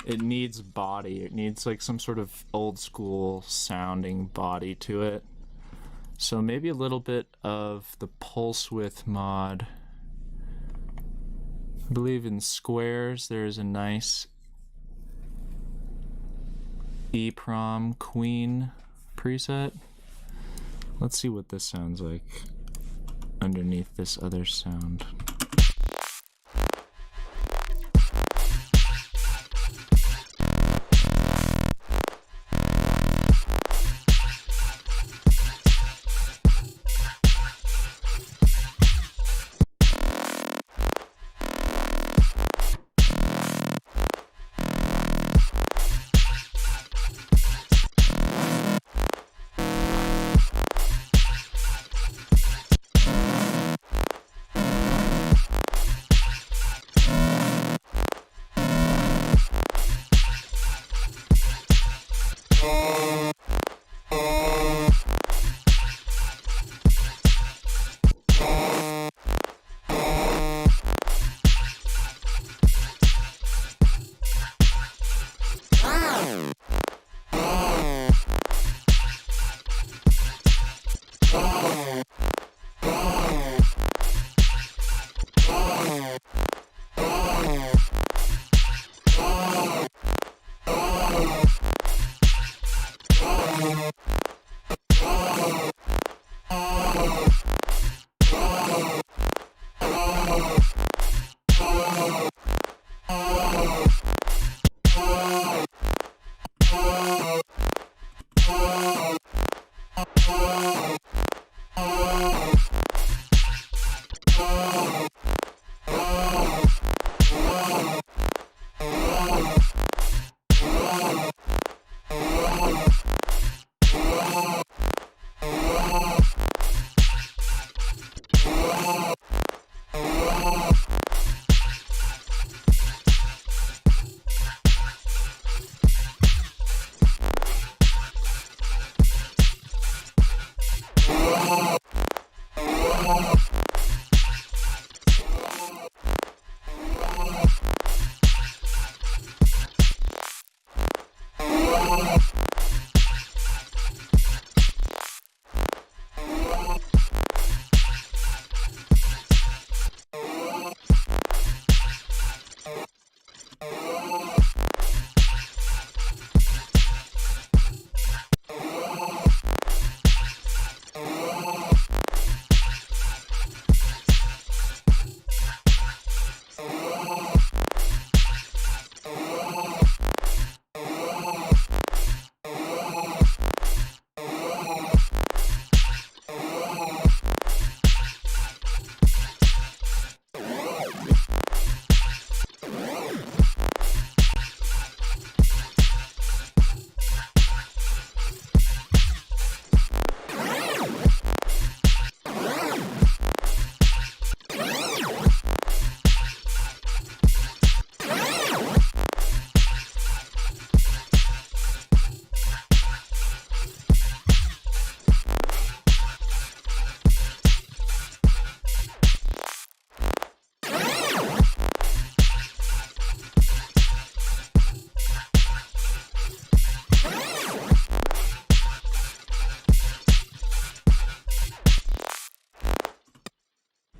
Speaker 1: it needs body. It needs like some sort of old school sounding body to it. So maybe a little bit of the pulse width mod. I believe in Squares there's a nice EEPROM Queen preset. Let's see what this sounds like underneath this other sound.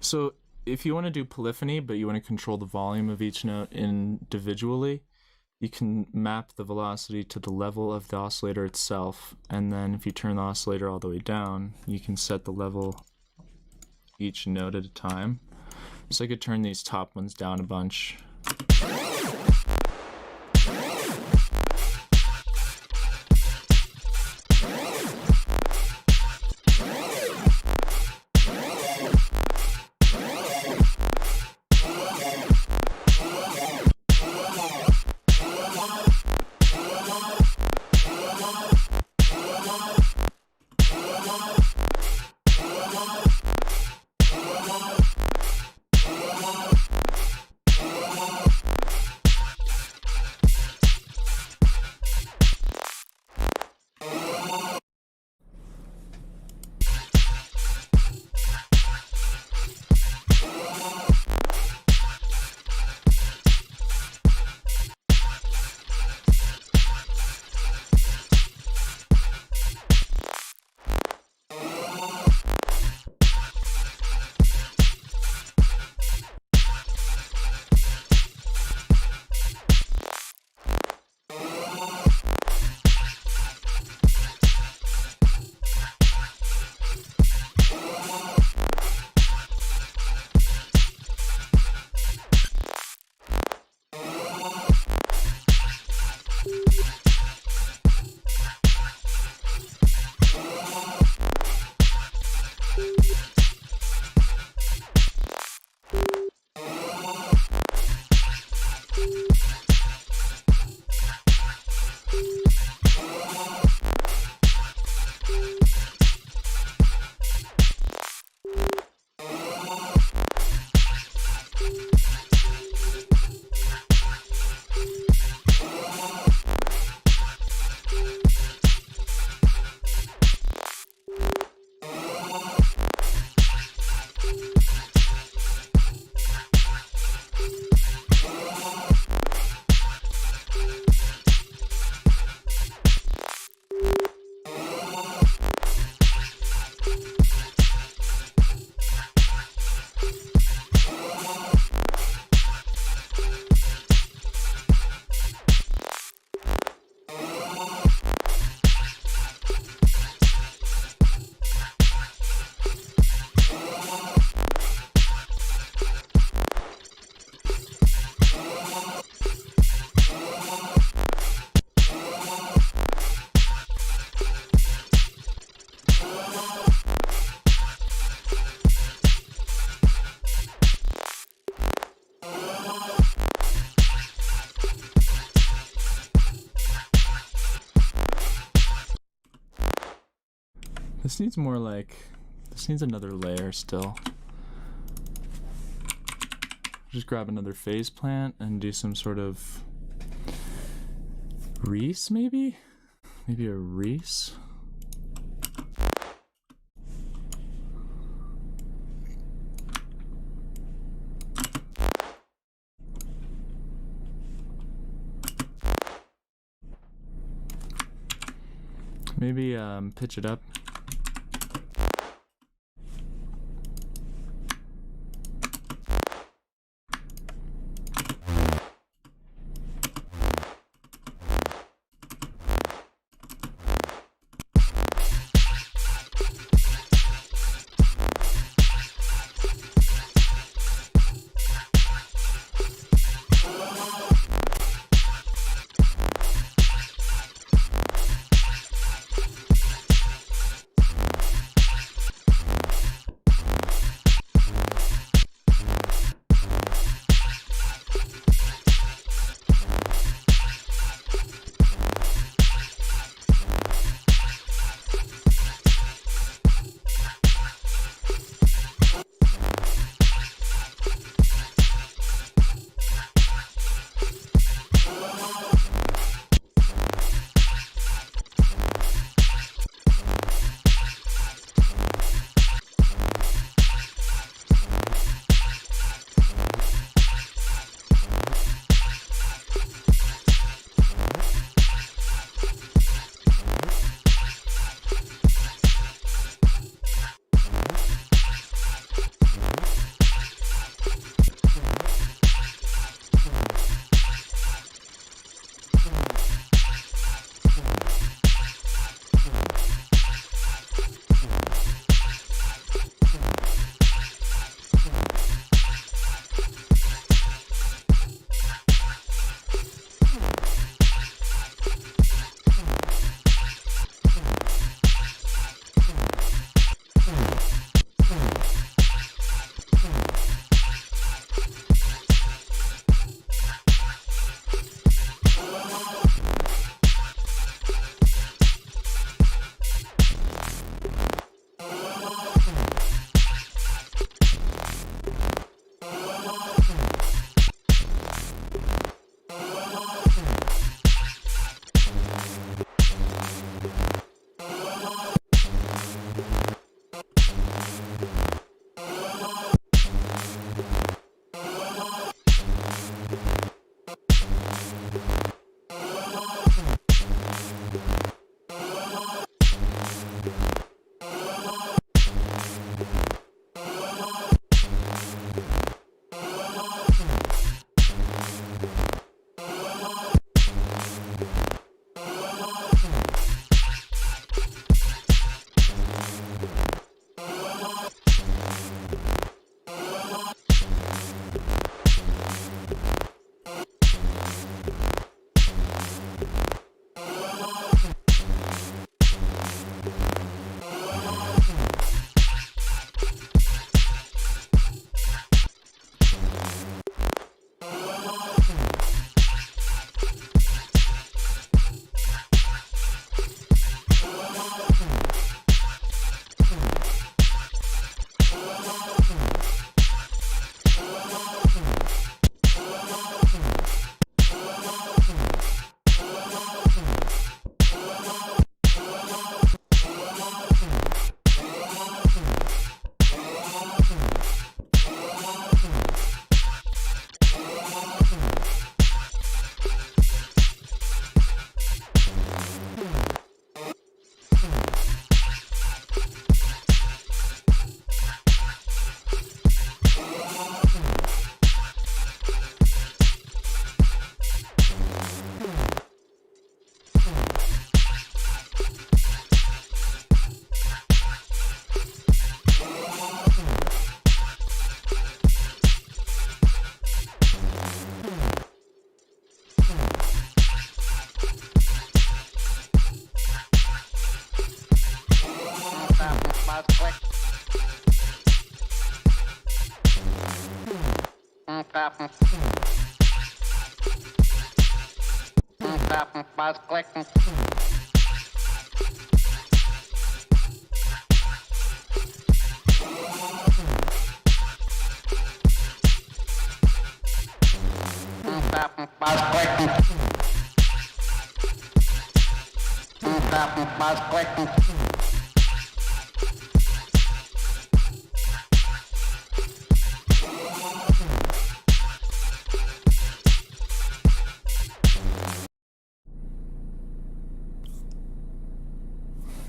Speaker 1: So if you want to do polyphony, but you want to control the volume of each note individually, you can map the velocity to the level of the oscillator itself, and then if you turn the oscillator all the way down, you can set the level each note at a time. So I could turn these top ones down a bunch. This needs more like, this needs another layer still. just grab another PhasePlant and do some sort of Reese, maybe a Reese. Maybe pitch it up.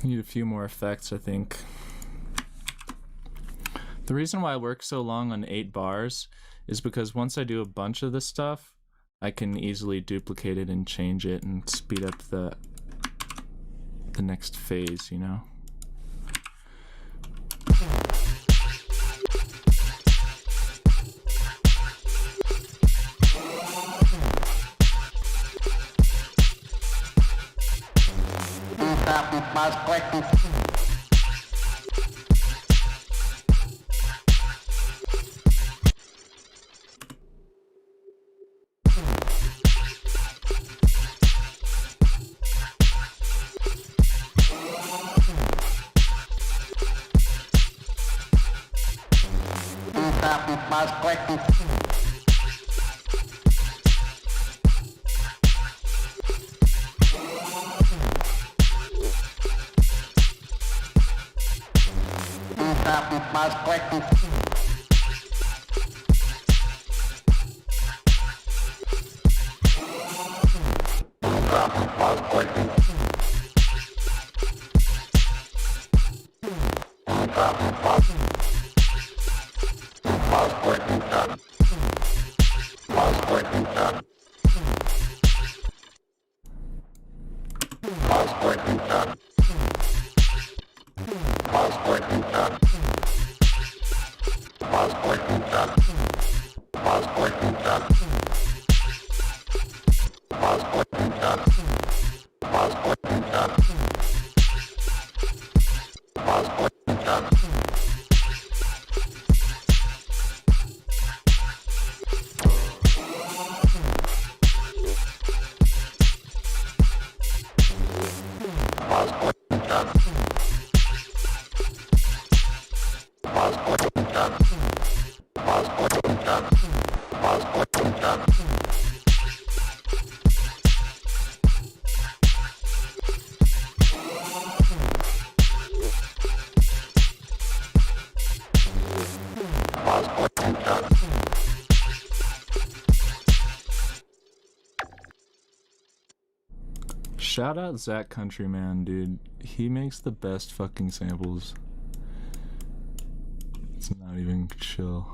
Speaker 1: Need a few more effects, I think. The reason why I work so long on 8 bars is because once I do a bunch of this stuff, I can easily duplicate it and change it and speed up the next phase, you know? Shout out Zach Countryman, dude. He makes the best fucking samples. It's not even chill.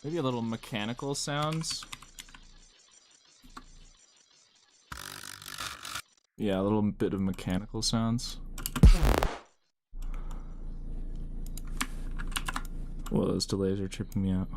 Speaker 1: Maybe a little mechanical sounds. Yeah, a little bit of mechanical sounds. Whoa, those delays are tripping me out.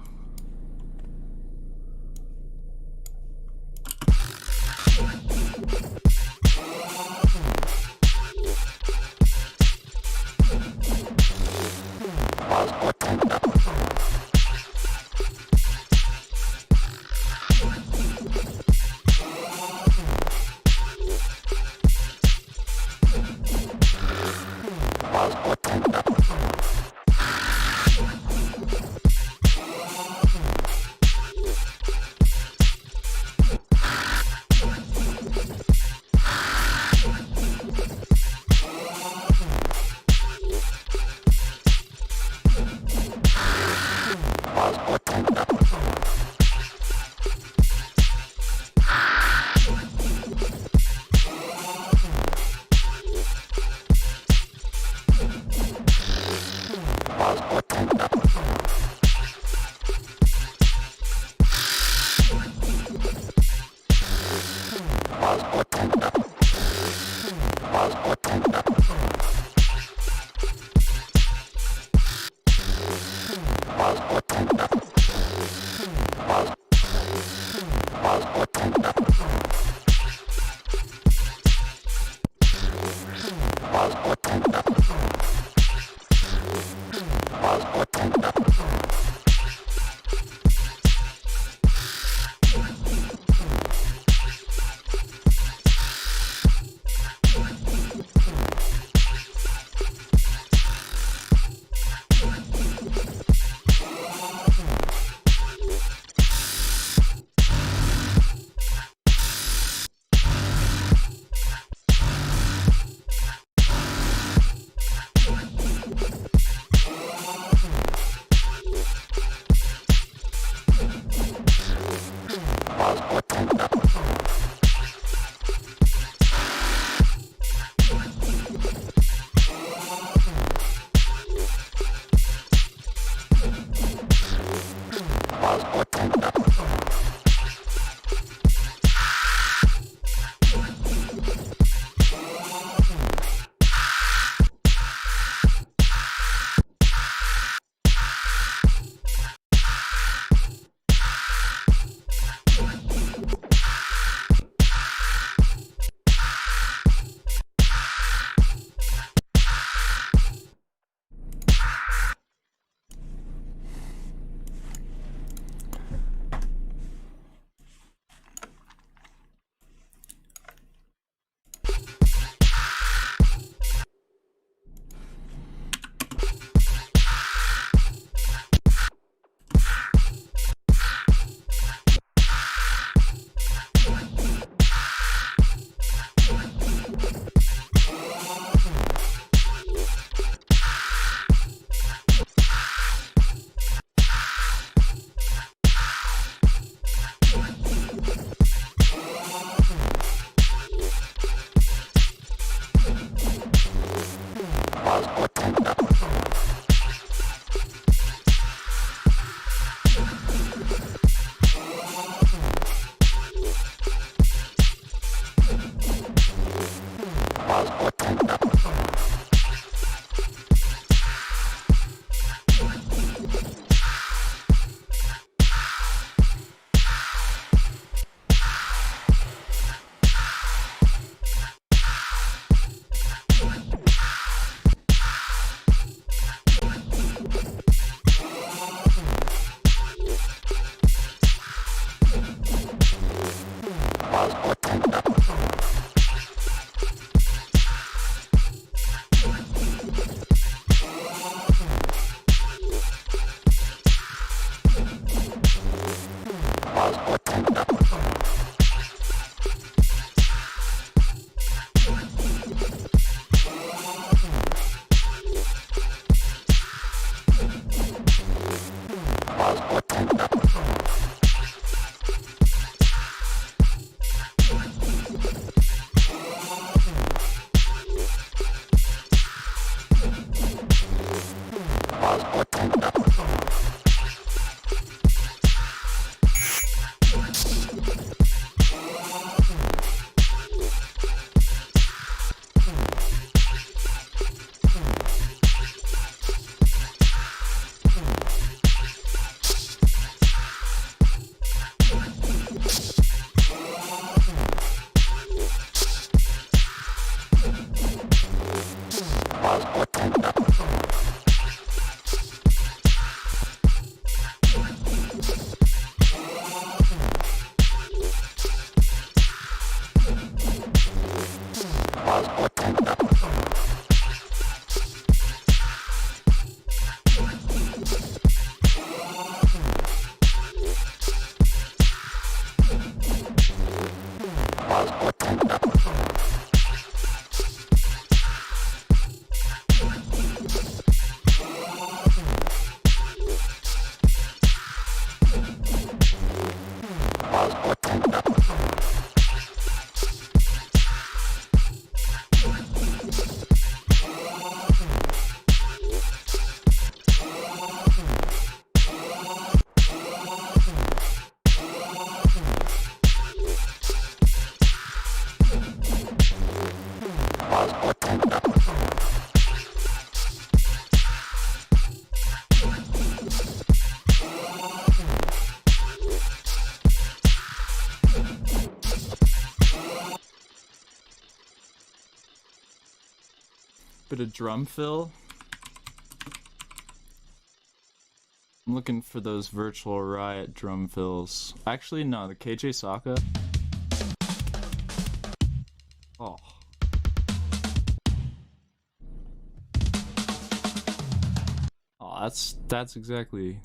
Speaker 1: Bit of drum fill. I'm looking for those Virtual Riot drum fills. Actually, no, the KJ Saka. Oh. Oh, that's exactly.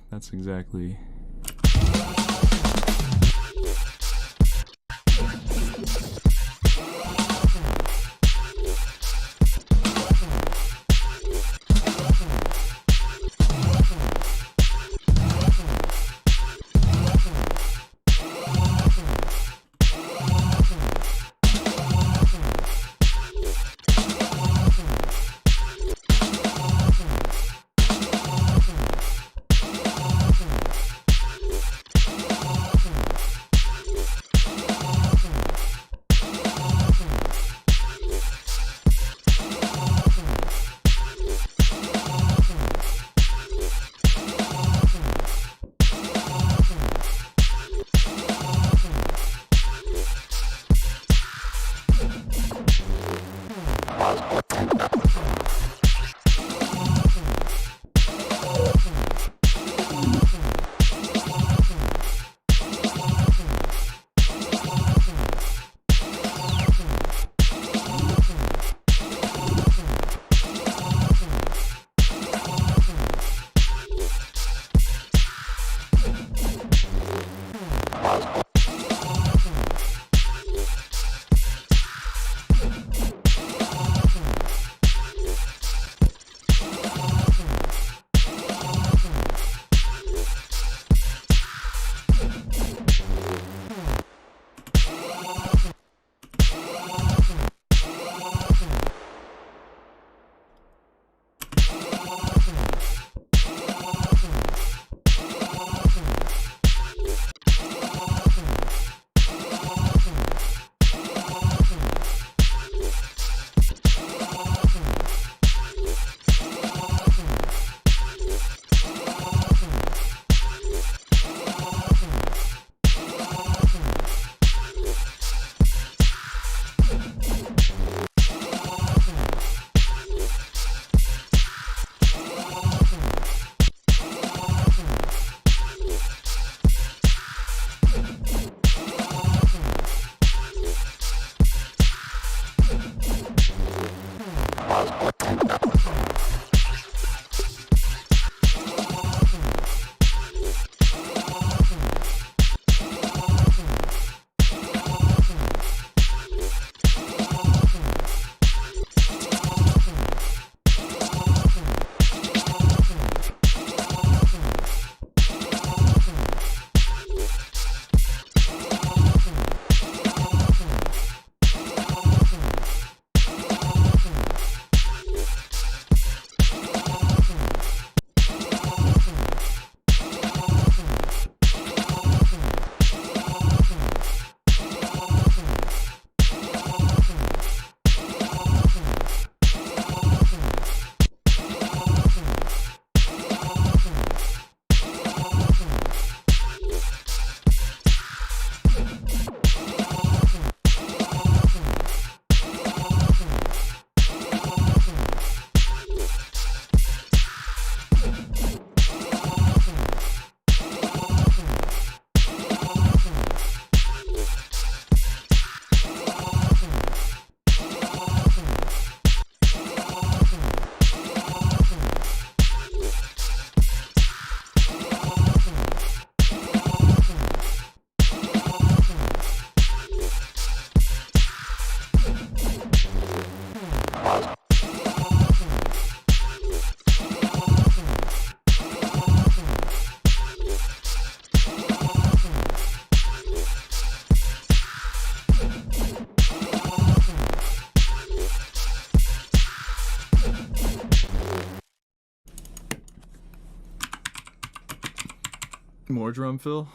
Speaker 1: More drum fill.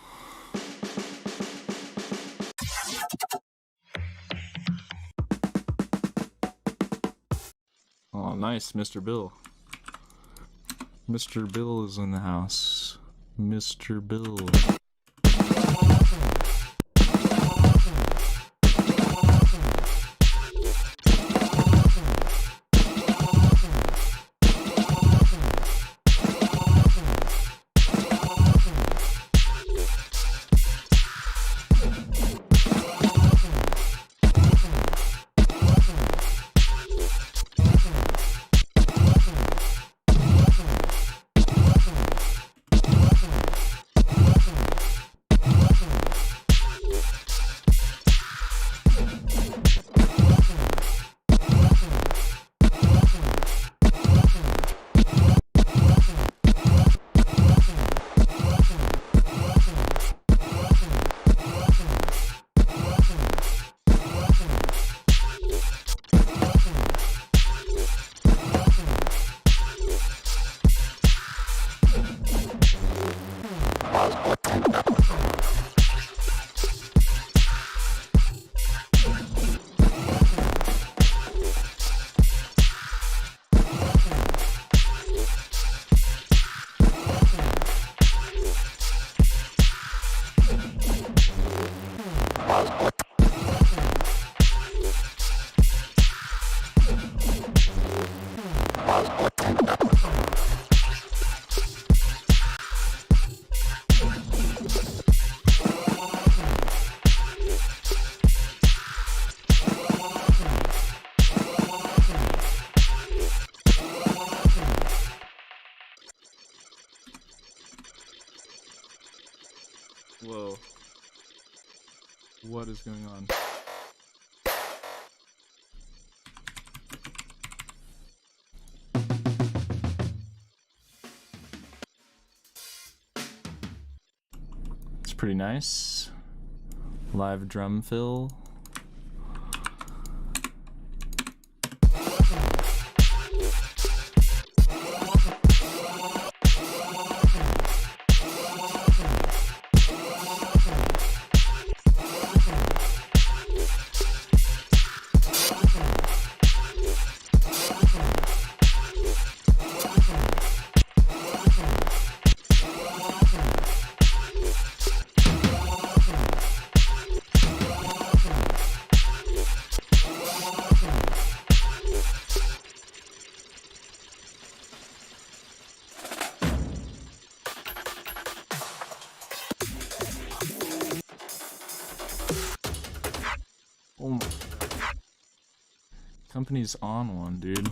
Speaker 1: Oh, nice, Mr. Bill. Mr. Bill is in the house. Mr. Bill. Whoa. What is going on? It's pretty nice. Live drum fill. Oh my. Company's on one, dude.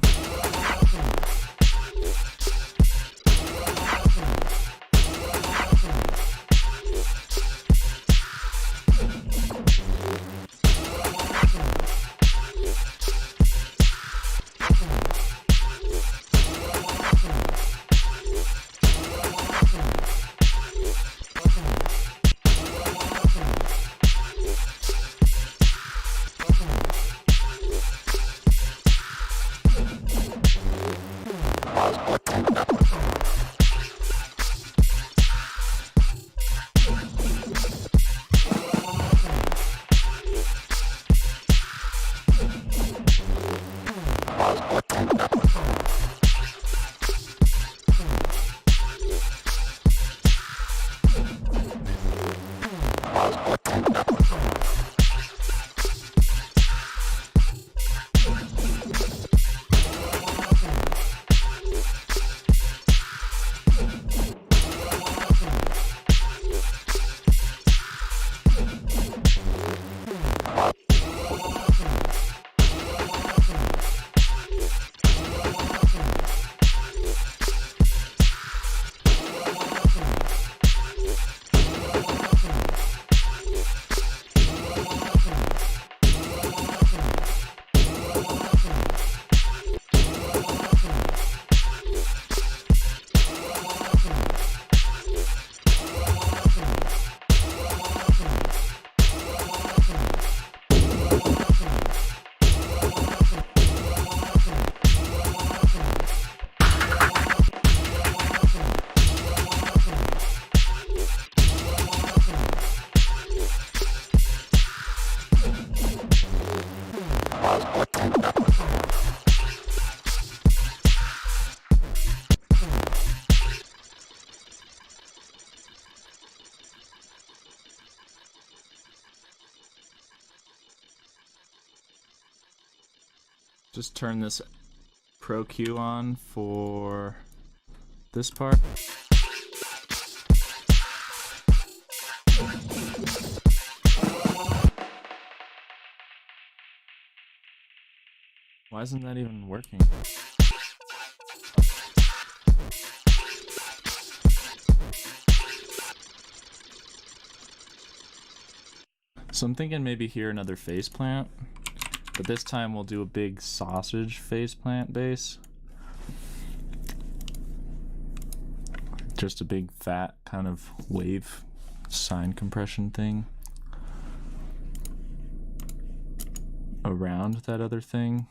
Speaker 1: Just turn this Pro Q on for this part. Why isn't that even working? So I'm thinking maybe here another PhasePlant, but this time we'll do a big sausage PhasePlant bass. Just a big fat kind of wave sine compression thing around that other thing.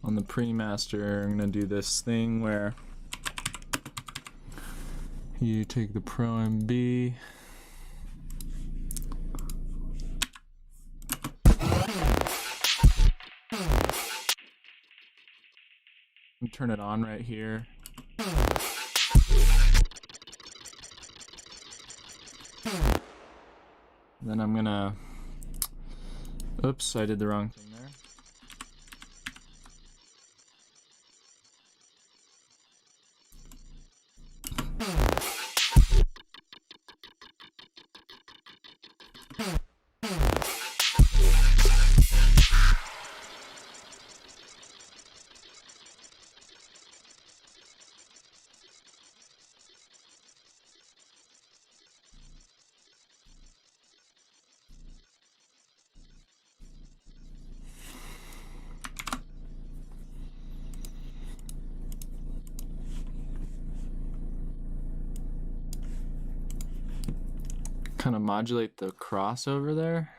Speaker 1: On the pre-master, I'm gonna do this thing where you take the Pro MB, and turn it on right here. Then I'm gonna, oops, I did the wrong thing there. Kind of modulate the crossover there.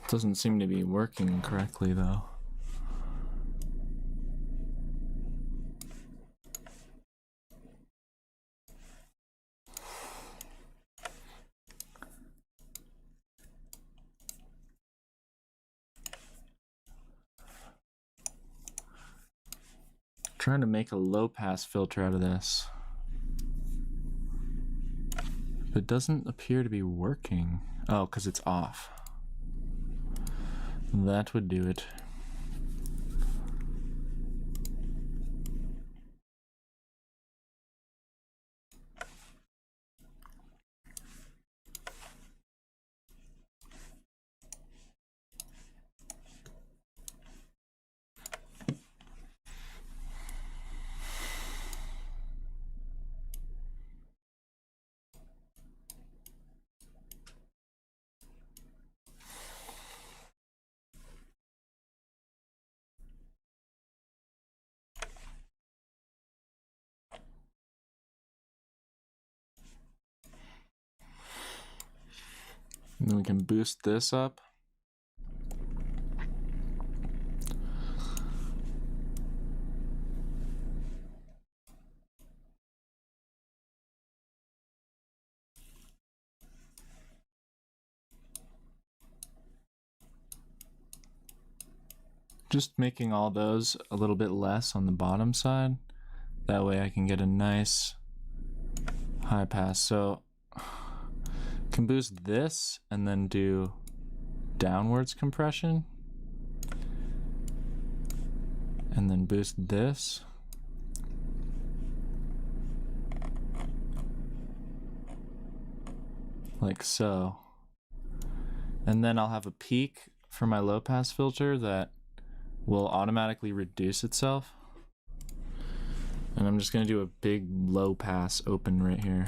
Speaker 1: Doesn't seem to be working correctly though. trying to make a low pass filter out of this. But it doesn't appear to be working. Oh, because it's off. That would do it. And then we can boost this up. Just making all those a little bit less on the bottom side. That way I can get a nice high pass. So can boost this and then do downwards compression. And then boost this. Like so. And then I'll have a peak for my low pass filter that will automatically reduce itself. And I'm just gonna do a big low pass open right here.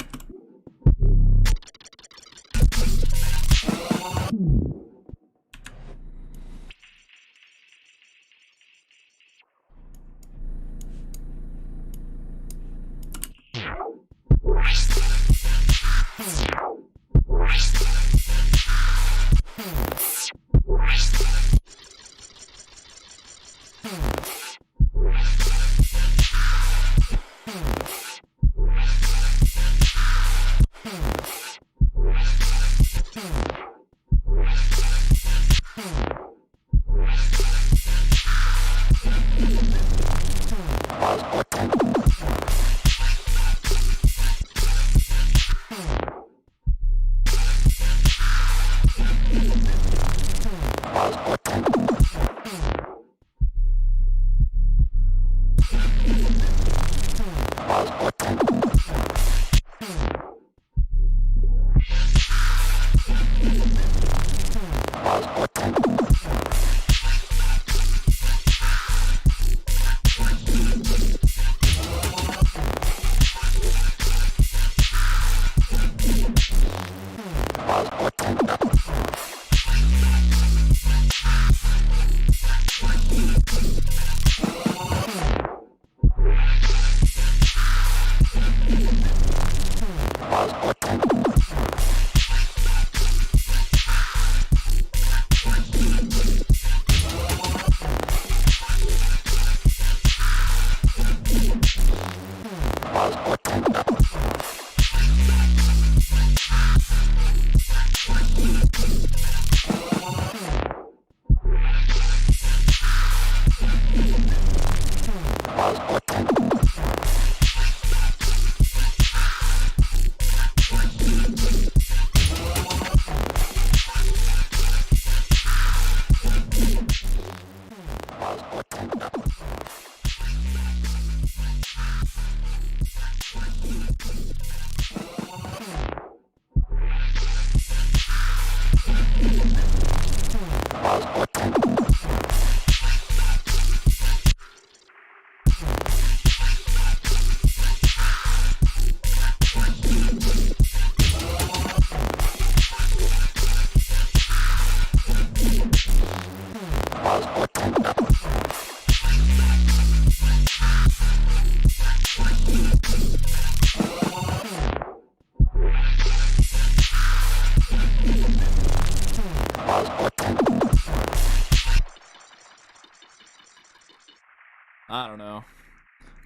Speaker 1: I don't know.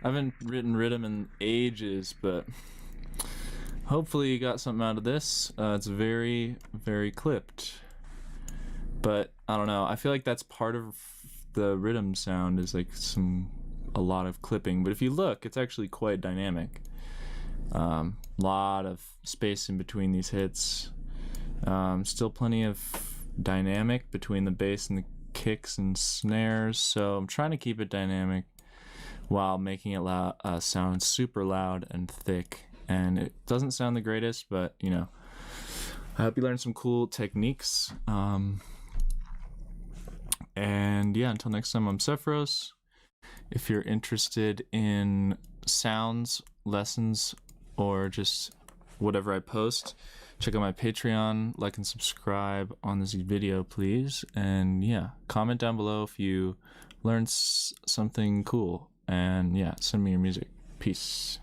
Speaker 1: I haven't written Riddim in ages, but hopefully you got something out of this. It's very, very clipped. But I don't know. I feel like that's part of the Riddim sound, is like some a lot of clipping, but if you look, it's actually quite dynamic. Lot of space in between these hits. Still plenty of dynamic between the bass and the kicks and snares, so I'm trying to keep it dynamic while making it sound super loud and thick. And it doesn't sound the greatest, but you know, I hope you learned some cool techniques. And yeah, until next time, I'm Sephiros. If you're interested in sounds, lessons, or just whatever I post, check out my Patreon, like and subscribe on this video, please. And yeah, comment down below if you learned something cool. And yeah, send me your music. Peace.